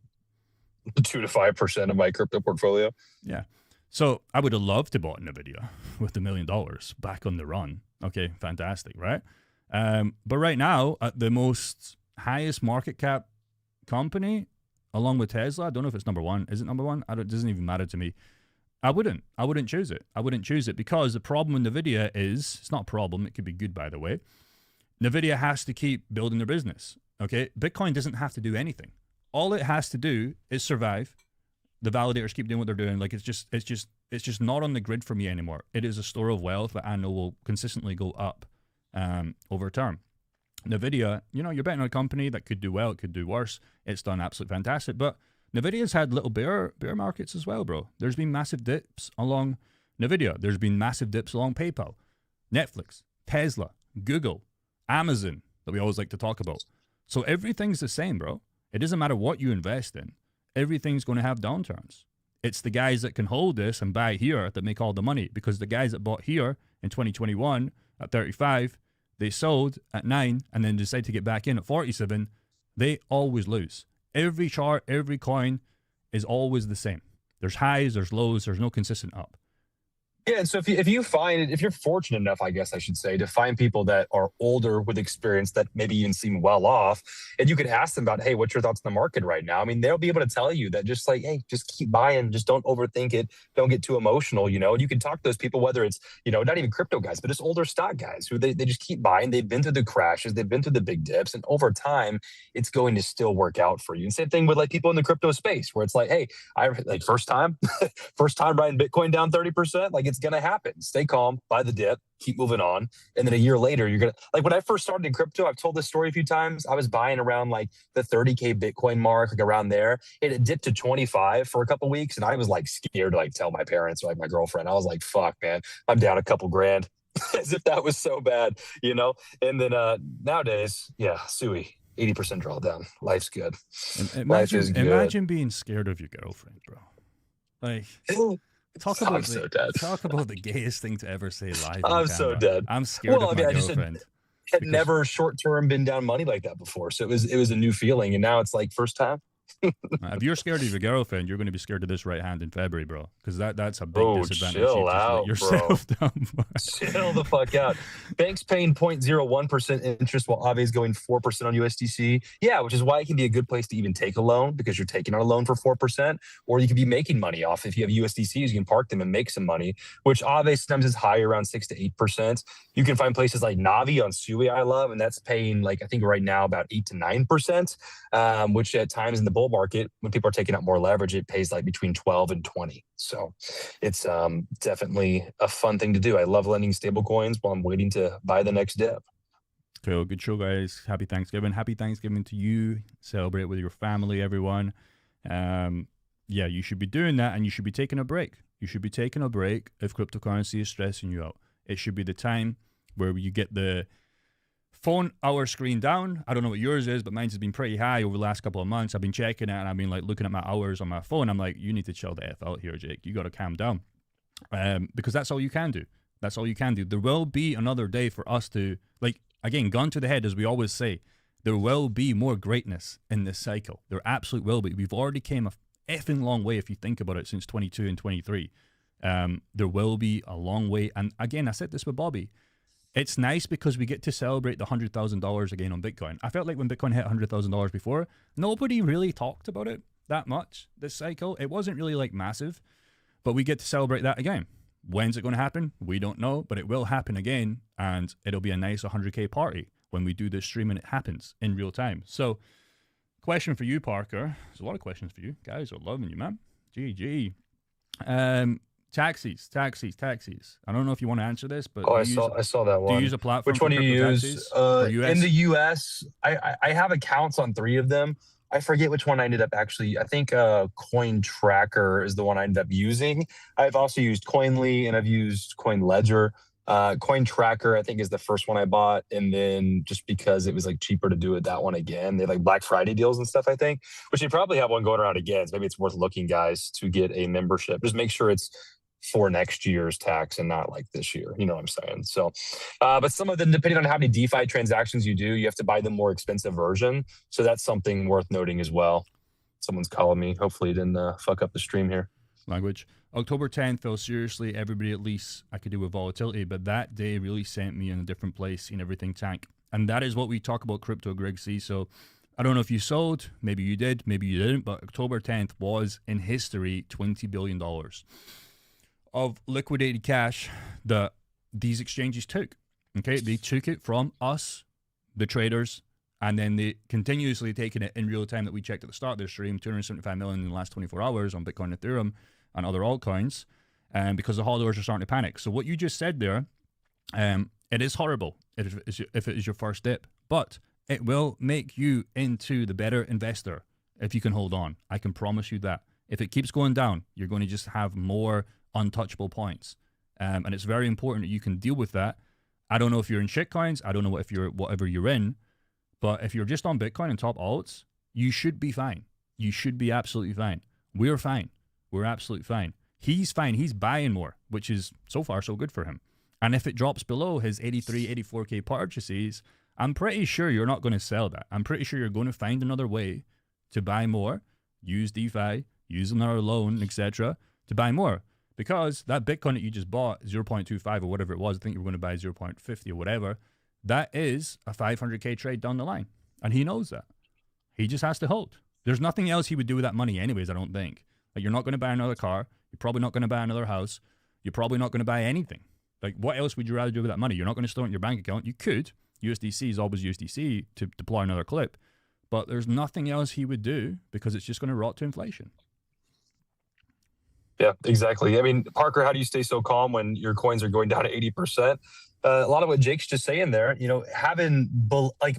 2 to 5% of my crypto portfolio. Yeah. So I would have loved to bought NVIDIA with $1 million back on the run. Okay, fantastic, right? But right now, at the most highest market cap company, along with Tesla, I don't know if it's number one. Is it number one? It doesn't even matter to me. I wouldn't choose it. I wouldn't choose it because the problem with NVIDIA is, it's not a problem, it could be good, by the way. NVIDIA has to keep building their business, okay? Bitcoin doesn't have to do anything. All it has to do is survive. The validators keep doing what they're doing. Like, it's just not on the grid for me anymore. It is a store of wealth that I know will consistently go up over time. NVIDIA, you know, you're betting on a company that could do well, it could do worse. It's done absolutely fantastic. But NVIDIA's had little bear markets as well, bro. There's been massive dips along NVIDIA. There's been massive dips along PayPal, Netflix, Tesla, Google, Amazon, that we always like to talk about. So everything's the same, bro. It doesn't matter what you invest in. Everything's going to have downturns. It's the guys that can hold this and buy here that make all the money, because the guys that bought here in 2021 at 35, they sold at 9 and then decide to get back in at 47, they always lose. Every chart, every coin is always the same. There's highs, there's lows, there's no consistent up. Yeah, and so if you find if you're fortunate enough, I guess I should say, to find people that are older with experience that maybe even seem well off, and you could ask them about, hey, what's your thoughts on the market right now? I mean, they'll be able to tell you that just like, hey, just keep buying, just don't overthink it, don't get too emotional, you know. And you can talk to those people, whether it's, you know, not even crypto guys, but just older stock guys who they just keep buying. They've been through the crashes, they've been through the big dips, and over time, it's going to still work out for you. And same thing with like people in the crypto space where it's like, hey, I like first time, first time riding Bitcoin down 30%, like it's gonna happen. Stay calm, buy the dip, keep moving on. And then a year later, you're gonna like when I first started in crypto, I've told this story a few times. I was buying around like the 30K Bitcoin mark, like around there. It dipped to 25 for a couple weeks, and I was like scared to like tell my parents or like my girlfriend. I was like, fuck, man, I'm down a couple grand. As if that was so bad, you know? And then nowadays, yeah, Sui, 80% drawdown. Life's good. Life is good. Imagine being scared of your girlfriend, bro. Like I'm so dead. Talk about the gayest thing to ever say live. I'm so dead. I'm scared of my girlfriend. Had never short term been down money like that before, so it was a new feeling, and now it's like first time. If you're scared of your girlfriend, you're going to be scared of this right hand in February, bro. Because that's a big disadvantage. Chill out, yourself bro. Down Chill the fuck out. Banks paying 0.01% interest while Aave is going 4% on USDC. Yeah, which is why it can be a good place to even take a loan because you're taking on a loan for 4%, or you could be making money off. If you have USDCs, you can park them and make some money, which Aave sometimes is high around 6 to 8%. You can find places like Navi on Sui I love, and that's paying like I think right now about 8 to 9%, which at times in the bull market, when people are taking out more leverage, it pays like between 12 and 20. So it's definitely a fun thing to do. I love lending stable coins while I'm waiting to buy the next dip. Cool. Good show, guys. Happy Thanksgiving. Happy Thanksgiving to you. Celebrate with your family, everyone. Yeah, you should be doing that, and you should be taking a break. You should be taking a break if cryptocurrency is stressing you out. It should be the time where you get the phone hour screen down. I don't know what yours is, but mine's has been pretty high over the last couple of months. I've been checking it, and I've been like looking at my hours on my phone. I'm like, you need to chill the F out here, Jake. You got to calm down. Because that's all you can do. That's all you can do. There will be another day for us to, like, again, gun to the head, as we always say, there will be more greatness in this cycle. There absolutely will be. We've already came a effing long way if you think about it since 22 and 23. There will be a long way. And again, I said this with Bobby. It's nice because we get to celebrate the $100,000 again on Bitcoin. I felt like when Bitcoin hit $100,000 before, nobody really talked about it that much this cycle. It wasn't really like massive, but we get to celebrate that again. When's it going to happen? We don't know, but it will happen again, and it'll be a nice 100K party when we do this stream and it happens in real time. So, question for you, Parker. There's a lot of questions for you. Guys are loving you, man. GG. Taxis. I don't know if you want to answer this, but I saw that one. Do you use a platform? Which one do you use? In the US, I have accounts on 3 of them. I forget which one I ended up actually. I think Coin Tracker is the one I ended up using. I've also used Coinly and I've used Coin Ledger. Coin Tracker, I think, is the first one I bought, and then just because it was like cheaper to do it that one again, they have like Black Friday deals and stuff. I think, which they probably have one going around again. So maybe it's worth looking, guys, to get a membership. Just make sure it's for next year's tax and not like this year. You know what I'm saying? So, but some of them, depending on how many DeFi transactions you do, you have to buy the more expensive version. So that's something worth noting as well. Someone's calling me. Hopefully, it didn't fuck up the stream here. Language. October 10th felt seriously. Everybody, at least I could do with volatility, but that day really sent me in a different place, seeing everything tank. And that is what we talk about crypto, Greg C. So I don't know if you sold, maybe you did, maybe you didn't, but October 10th was in history $20 billion of liquidated cash that these exchanges took. Okay, they took it from us, the traders, and then they continuously taking it in real time that we checked at the start of the stream, 275 million in the last 24 hours on Bitcoin, Ethereum, and other altcoins, because the holders are starting to panic. So what you just said there, it is horrible if it is your first dip, but it will make you into the better investor if you can hold on. I can promise you that. If it keeps going down, you're going to just have more untouchable points. And it's very important that you can deal with that. I don't know if you're in shitcoins. I don't know if you're whatever you're in. But if you're just on Bitcoin and top alts, you should be fine. You should be absolutely fine. We're fine. We're absolutely fine. He's fine. He's buying more, which is so far so good for him. And if it drops below his 83, 84K purchases, I'm pretty sure you're not going to sell that. I'm pretty sure you're going to find another way to buy more, use DeFi, use another loan, etc., to buy more. Because that Bitcoin that you just bought, 0.25 or whatever it was, I think you were going to buy 0.50 or whatever, that is a 500K trade down the line. And he knows that. He just has to hold. There's nothing else he would do with that money anyways, I don't think. Like, you're not going to buy another car. You're probably not going to buy another house. You're probably not going to buy anything. Like, what else would you rather do with that money? You're not going to store it in your bank account. You could. USDC is always USDC to deploy another clip. But there's nothing else he would do because it's just going to rot to inflation. Yeah, exactly. I mean, Parker, how do you stay so calm when your coins are going down to 80%? A lot of what Jake's just saying there, having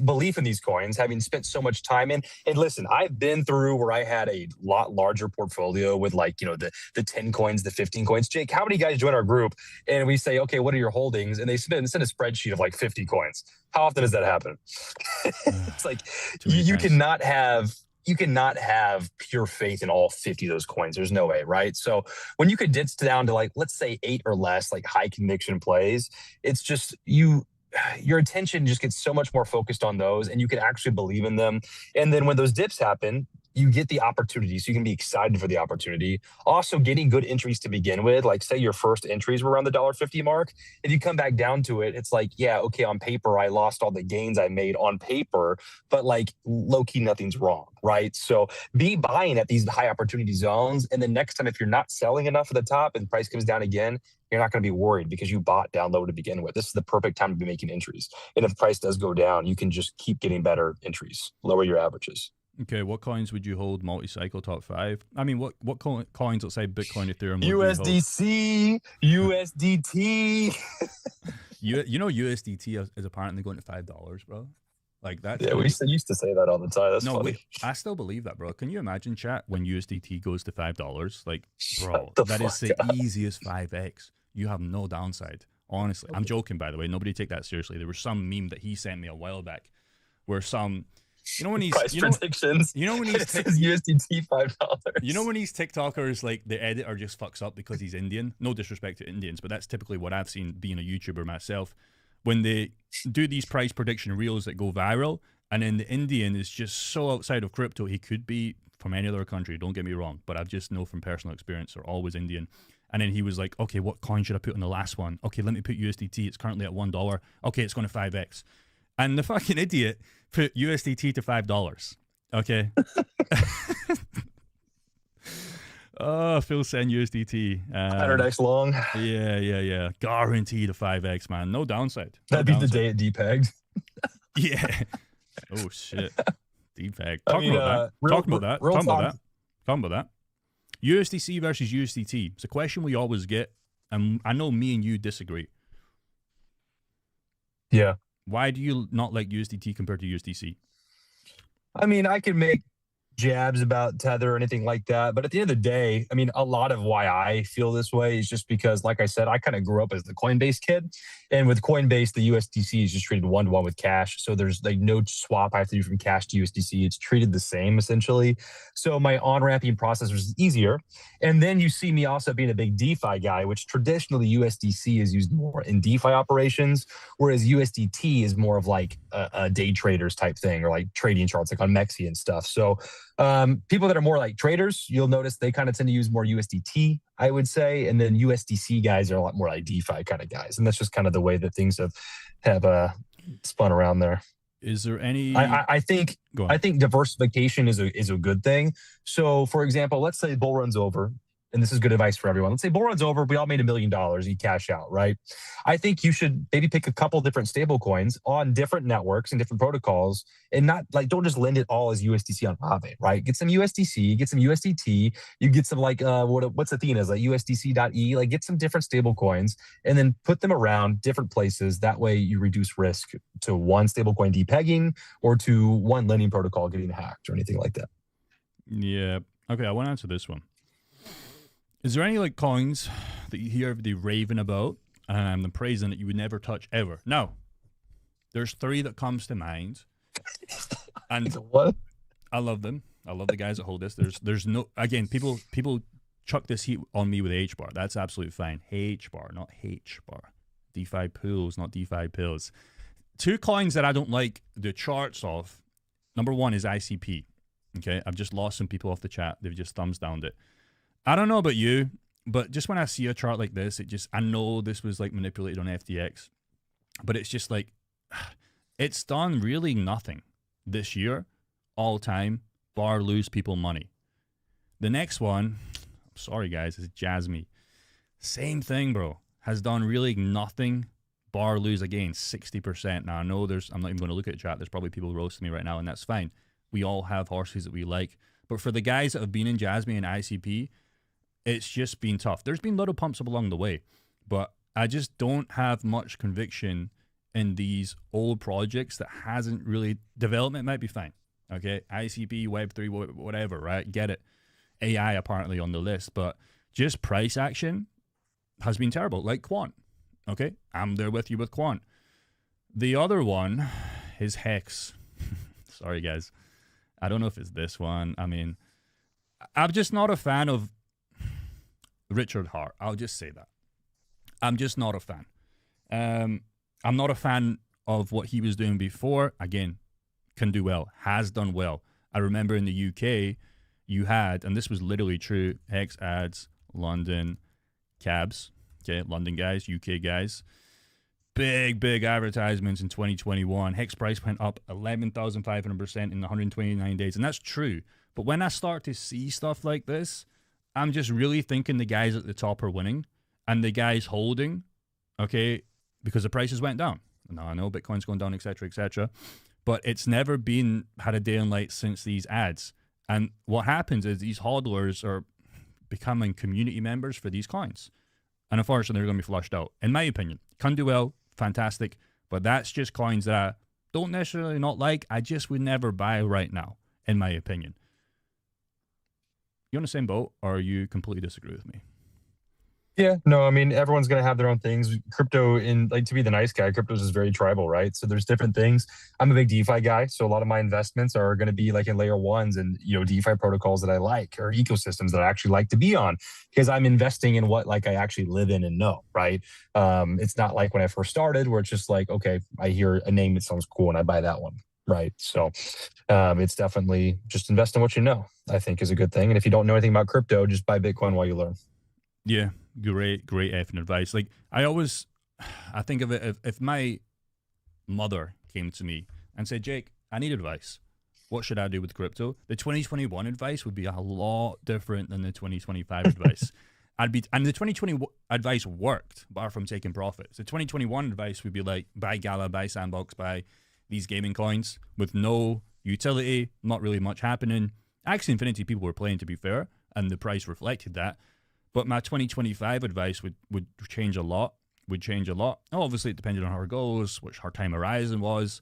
belief in these coins, having spent so much time in. And listen, I've been through where I had a lot larger portfolio with the 10 coins, the 15 coins. Jake, how many guys join our group and we say, okay, what are your holdings? And they send a spreadsheet of like 50 coins. How often does that happen? It's like you cannot have pure faith in all 50 of those coins. There's no way, right? So when you condense down to like, let's say 8 or less, like high conviction plays, it's just your attention just gets so much more focused on those and you can actually believe in them. And then when those dips happen, you get the opportunity. So you can be excited for the opportunity. Also getting good entries to begin with, like say your first entries were around the $1.50 mark. If you come back down to it, it's like, yeah, okay, on paper, I lost all the gains I made on paper, but like low key, nothing's wrong, right? So be buying at these high opportunity zones. And then next time, if you're not selling enough at the top and the price comes down again, you're not going to be worried because you bought down low to begin with. This is the perfect time to be making entries. And if the price does go down, you can just keep getting better entries, lower your averages. Okay, what coins would you hold multi-cycle top 5? I mean, what coins, let's say Bitcoin, Ethereum, USDC, USDT. USDT is apparently going to $5, bro. Like that. Yeah, we used to say that all the time. That's funny. I still believe that, bro. Can you imagine, chat, when USDT goes to $5? Like, bro, that is the easiest 5x. You have no downside. Honestly, I'm joking, by the way. Nobody take that seriously. There was some meme that he sent me a while back where some... when he's predictions. When he's USDT $5. When these TikTokers, like, the editor just fucks up because he's Indian. No disrespect to Indians, but that's typically what I've seen being a YouTuber myself. When they do these price prediction reels that go viral, and then the Indian is just so outside of crypto, he could be from any other country, don't get me wrong, but I just know from personal experience they're always Indian. And then he was like, okay, what coin should I put on the last one? Okay, let me put USDT. It's currently at $1. Okay, it's going to 5x. And the fucking idiot put USDT to $5. Okay. Oh, Phil send USDT. 100x long. Yeah. Guaranteed a 5x, man. No downside. That'd be the day it depegged. Yeah. Oh, shit. Depeg. Talking about that. USDC versus USDT. It's a question we always get. And I know me and you disagree. Yeah. Why do you not like USDT compared to USDC? I mean, I can make jabs about Tether or anything like that. But at the end of the day, I mean, a lot of why I feel this way is just because, like I said, I kind of grew up as the Coinbase kid. And with Coinbase, the USDC is just treated one-to-one with cash. So there's like no swap I have to do from cash to USDC. It's treated the same, essentially. So my on-ramping process was easier. And then you see me also being a big DeFi guy, which traditionally USDC is used more in DeFi operations, whereas USDT is more of like a day traders type thing, or like trading charts like on Mexi and stuff. So people that are more like traders, you'll notice they kind of tend to use more USDT, I would say. And then USDC guys are a lot more like DeFi kind of guys. And that's just kind of the way that things have spun around there. Is there any... I think diversification is a good thing. So, for example, let's say bull runs over. And this is good advice for everyone. Let's say bull runs over, we all made $1 million, you cash out, right? I think you should maybe pick a couple different stable coins on different networks and different protocols, and not like, don't just lend it all as USDC on Aave, right? Get some USDC, get some USDT, you get some like, what's Athena's, like USDC.E, like get some different stable coins and then put them around different places. That way you reduce risk to one stable coin depegging or to one lending protocol getting hacked or anything like that. Yeah. Okay, I want to answer this one. Is there any like coins that you hear everybody raving about and them praising that you would never touch ever? No. There's 3 that comes to mind. And what? I love them. I love the guys that hold this. There's no, again, people chuck this heat on me with H-bar. That's absolutely fine. H-bar, not H-bar. DeFi pools, not DeFi pills. 2 coins that I don't like the charts of. Number 1 is ICP. Okay, I've just lost some people off the chat. They've just thumbs downed it. I don't know about you, But just when I see a chart like this, I know this was like manipulated on FTX, but it's just like, it's done really nothing this year, all time, bar lose people money. The next one, I'm sorry guys, is Jasmy. Same thing, bro. Has done really nothing, bar lose again, 60%. Now I know I'm not even going to look at chat. There's probably people roasting me right now, and that's fine. We all have horses that we like. But for the guys that have been in Jasmy and ICP, it's just been tough. There's been little pumps up along the way, but I just don't have much conviction in these old projects that hasn't really, development might be fine. Okay, ICP, Web3, whatever, right? Get it. AI apparently on the list, but just price action has been terrible, like Quant. Okay, I'm there with you with Quant. The other one is Hex. Sorry, guys. I don't know if it's this one. I mean, I'm just not a fan of Richard Hart. I'll just say that. I'm just not a fan. I'm not a fan of what he was doing before. Again, can do well, has done well. I remember in the UK, you had, and this was literally true, Hex ads, London cabs, okay, London guys, UK guys. Big advertisements in 2021. Hex price went up 11,500% in 129 days. And that's true. But when I start to see stuff like this, I'm just really thinking the guys at the top are winning and the guys holding, okay, because the prices went down. Now I know Bitcoin's going down, etc., etc. But it's never had a day in light since these ads. And what happens is these hodlers are becoming community members for these coins. And unfortunately, they're going to be flushed out. In my opinion, can do well, fantastic. But that's just coins that I don't necessarily not like. I just would never buy right now, in my opinion. You on the same boat, or you completely disagree with me? Yeah, no, I mean, everyone's going to have their own things. Crypto, to be the nice guy, crypto is very tribal, right? So there's different things. I'm a big DeFi guy. So a lot of my investments are going to be like in layer ones and, DeFi protocols that I like or ecosystems that I actually like to be on because I'm investing in what like I actually live in and know, right? It's not like when I first started where it's just like, okay, I hear a name that sounds cool and I buy that one, right? So it's definitely just invest in what you know, I think is a good thing. And if you don't know anything about crypto, just buy Bitcoin while you learn. Yeah. Great effing advice. Like I think of it if my mother came to me and said, Jake, I need advice. What should I do with crypto? The 2021 advice would be a lot different than the 2025 advice. And the 2020 advice worked, bar from taking profits. The 2021 advice would be like, buy Gala, buy Sandbox, buy these gaming coins with no utility, not really much happening. Axie Infinity people were playing, to be fair, and the price reflected that. But my 2025 advice would change a lot, Obviously, it depended on how it goes, which her time horizon was.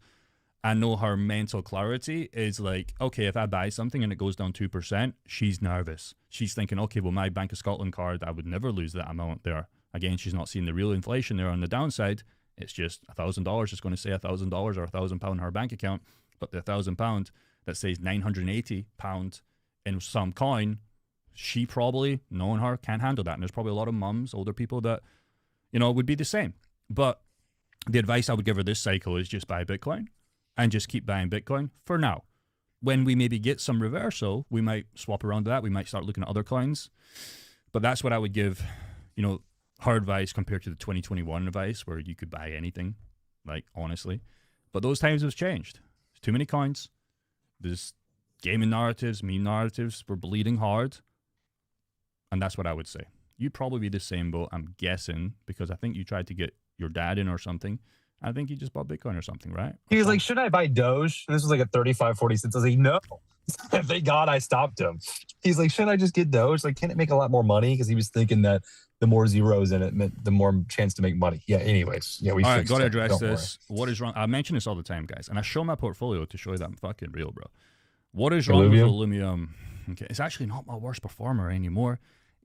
I know her mental clarity is like, okay, if I buy something and it goes down 2%, she's nervous. She's thinking, okay, well, my Bank of Scotland card, I would never lose that amount there. Again, she's not seeing the real inflation there on the downside. It's just $1,000 is going to say $1,000 or £1,000 in her bank account. But the £1,000 that says £980 in some coin, she probably, knowing her, can't handle that. And there's probably a lot of mums, older people that, would be the same. But the advice I would give her this cycle is just buy Bitcoin and just keep buying Bitcoin for now. When we maybe get some reversal, we might swap around to that. We might start looking at other coins. But that's what I would give, her advice compared to the 2021 advice where you could buy anything, like, honestly. But those times have changed. There's too many coins. There's gaming narratives, meme narratives were bleeding hard. And that's what I would say. You'd probably be the same boat, I'm guessing, because I think you tried to get your dad in or something. I think you just bought Bitcoin or something, right? He was like, should I buy Doge? And this was like a 35, 40 cents. I was like, no. Thank God I stopped him. He's like, should I just get Doge? Like, can it make a lot more money? Because he was thinking that the more zeros in it meant the more chance to make money. Yeah, anyways. Yeah, we all right, got to address this. Worry. What is wrong? I mention this all the time, guys. And I show my portfolio to show you that I'm fucking real, bro. What is wrong with Illumium? Okay, it's actually not my worst performer anymore.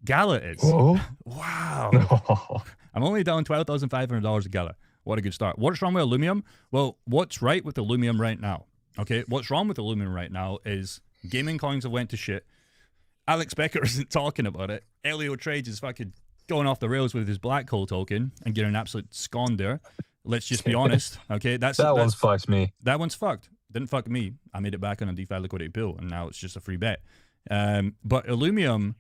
Gala is. Whoa. Wow. I'm only down $12,500 a Gala. What a good start. What's wrong with Illumium? Well, what's right with Illumium right now? Okay, what's wrong with Illumium right now is gaming coins have went to shit. Alex Becker isn't talking about it. Elio Trades is fucking going off the rails with his black hole token and getting an absolute scone there. Let's just be honest. Okay, that one's fucked me. That one's fucked. Didn't fuck me. I made it back on a DeFi liquidity pool, and now it's just a free bet. But Illumium,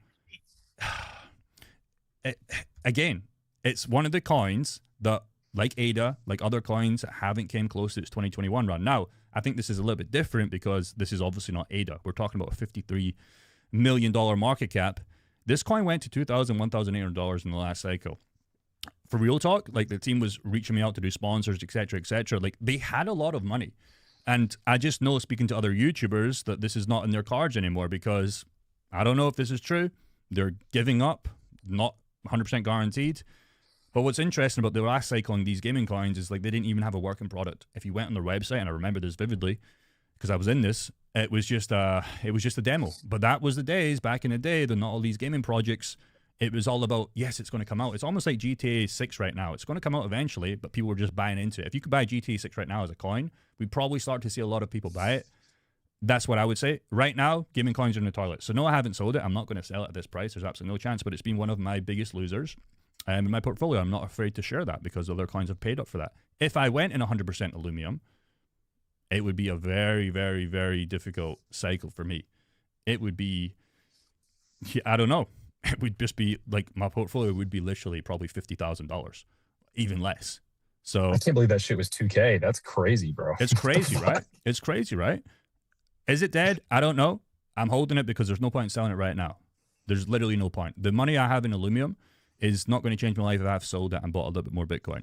it, again, it's one of the coins that, like ADA, like other coins, haven't came close to its 2021 run. Now, I think this is a little bit different because this is obviously not ADA. We're talking about a $53 million market cap. This coin went to $2,000, $1,800 in the last cycle. For real talk, like the team was reaching me out to do sponsors, etc., etc. Like they had a lot of money. And I just know, speaking to other YouTubers, that this is not in their cards anymore because I don't know if this is true. They're giving up, not 100% guaranteed. But what's interesting about the last cycle on these gaming coins is like they didn't even have a working product. If you went on their website, and I remember this vividly because I was in this, it was just a demo. But that was the days back in the day that not all these gaming projects, it was all about, yes, it's going to come out. It's almost like GTA 6 right now. It's going to come out eventually, but people were just buying into it. If you could buy GTA 6 right now as a coin, we'd probably start to see a lot of people buy it. That's what I would say. Right now, gaming coins are in the toilet. So no, I haven't sold it. I'm not going to sell it at this price. There's absolutely no chance, but it's been one of my biggest losers. In my portfolio, I'm not afraid to share that because other coins have paid up for that. If I went in 100% Illumium, it would be a very, very, very difficult cycle for me. It would be, I don't know. It would just be like my portfolio would be literally probably $50,000, even less. So I can't believe that shit was 2K. That's crazy, bro. It's crazy, right? It's crazy, right? Is it dead? I don't know. I'm holding it because there's no point in selling it right now. There's literally no point. The money I have in Illumium is not going to change my life if I've sold it and bought a little bit more Bitcoin.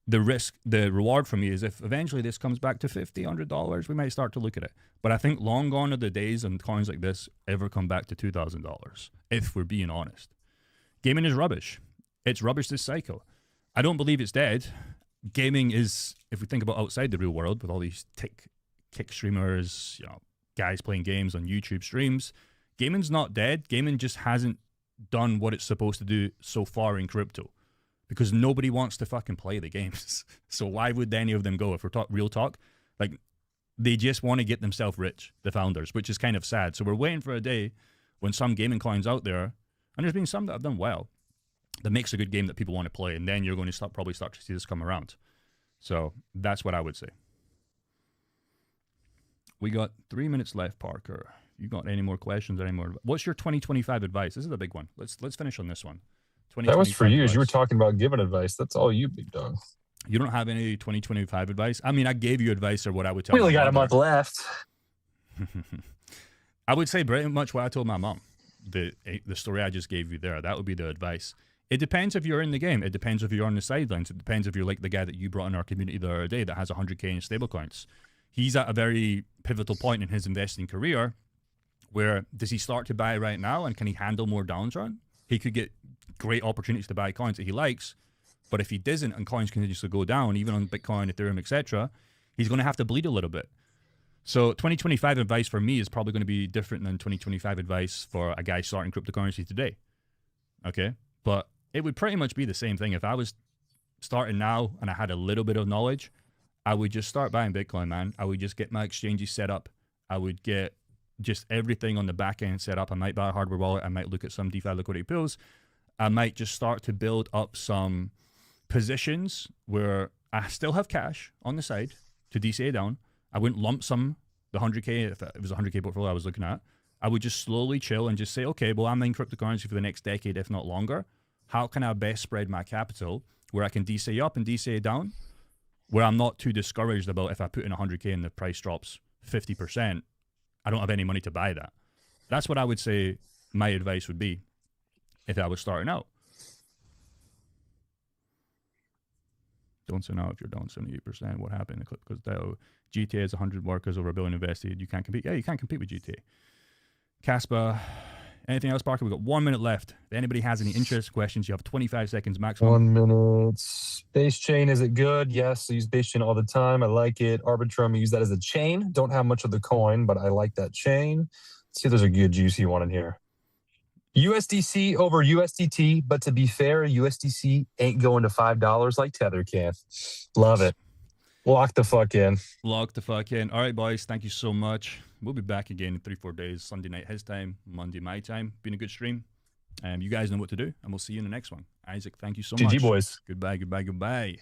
The risk, the reward for me is if eventually this comes back to $50, $100, we might start to look at it. But I think long gone are the days and coins like this ever come back to $2,000, if we're being honest. Gaming is rubbish. It's rubbish this cycle. I don't believe it's dead. Gaming is, if we think about outside the real world with all these kick streamers, you know, guys playing games on YouTube streams, gaming's not dead. Gaming just hasn't done what it's supposed to do so far in crypto. Because nobody wants to fucking play the games. So why would any of them go? If we're real talk, like they just want to get themselves rich, the founders, which is kind of sad. So we're waiting for a day when some gaming coins out there, and there's been some that have done well, that makes a good game that people want to play, and then you're going to probably start to see this come around. So that's what I would say. We got 3 minutes left, Parker. You got any more questions? What's your 2025 advice? This is a big one. Let's finish on this one. That was for you. As you were talking about giving advice. That's all you, big dog. You don't have any 2025 advice? I mean, I gave you advice or what I would tell you. We only got a month left. I would say pretty much what I told my mom. The story I just gave you there. That would be the advice. It depends if you're in the game. It depends if you're on the sidelines. It depends if you're like the guy that you brought in our community the other day that has 100K in stablecoins. He's at a very pivotal point in his investing career where does he start to buy right now and can he handle more downturn? He could get great opportunities to buy coins that he likes, but if he doesn't and coins continue to go down, even on Bitcoin, Ethereum, etc., he's going to have to bleed a little bit. So 2025 advice for me is probably going to be different than 2025 advice for a guy starting cryptocurrency today. Okay? But it would pretty much be the same thing. If I was starting now and I had a little bit of knowledge, I would just start buying Bitcoin, man. I would just get my exchanges set up. I would get just everything on the back end set up. I might buy a hardware wallet. I might look at some DeFi liquidity pools. I might just start to build up some positions where I still have cash on the side to DCA down. I wouldn't lump sum the 100K if it was a 100K portfolio I was looking at. I would just slowly chill and just say, okay, well, I'm in cryptocurrency for the next decade, if not longer. How can I best spread my capital where I can DCA up and DCA down, where I'm not too discouraged about if I put in 100K and the price drops 50%, I don't have any money to buy that. That's what I would say my advice would be if I was starting out. Don't say now if you're down 78%. What happened? Because GTA has 100 workers, over $1 billion invested. You can't compete. Yeah, you can't compete with GTA. Caspa, anything else, Parker? We've got 1 minute left. If anybody has any interest questions, you have 25 seconds maximum. 1 minute. Base chain, is it good? Yes, I use base chain all the time. I like it. Arbitrum, I use that as a chain. Don't have much of the coin, but I like that chain. Let's see if there's a good juicy one in here. USDC over USDT, but to be fair, USDC ain't going to $5 like Tether can. Love it. Lock the fuck in. Lock the fuck in. All right, boys. Thank you so much. We'll be back again in 3-4 days. Sunday night his time, Monday my time. Been a good stream. You guys know what to do, and we'll see you in the next one. Isaac, thank you so much. GG, boys. Goodbye, goodbye, goodbye.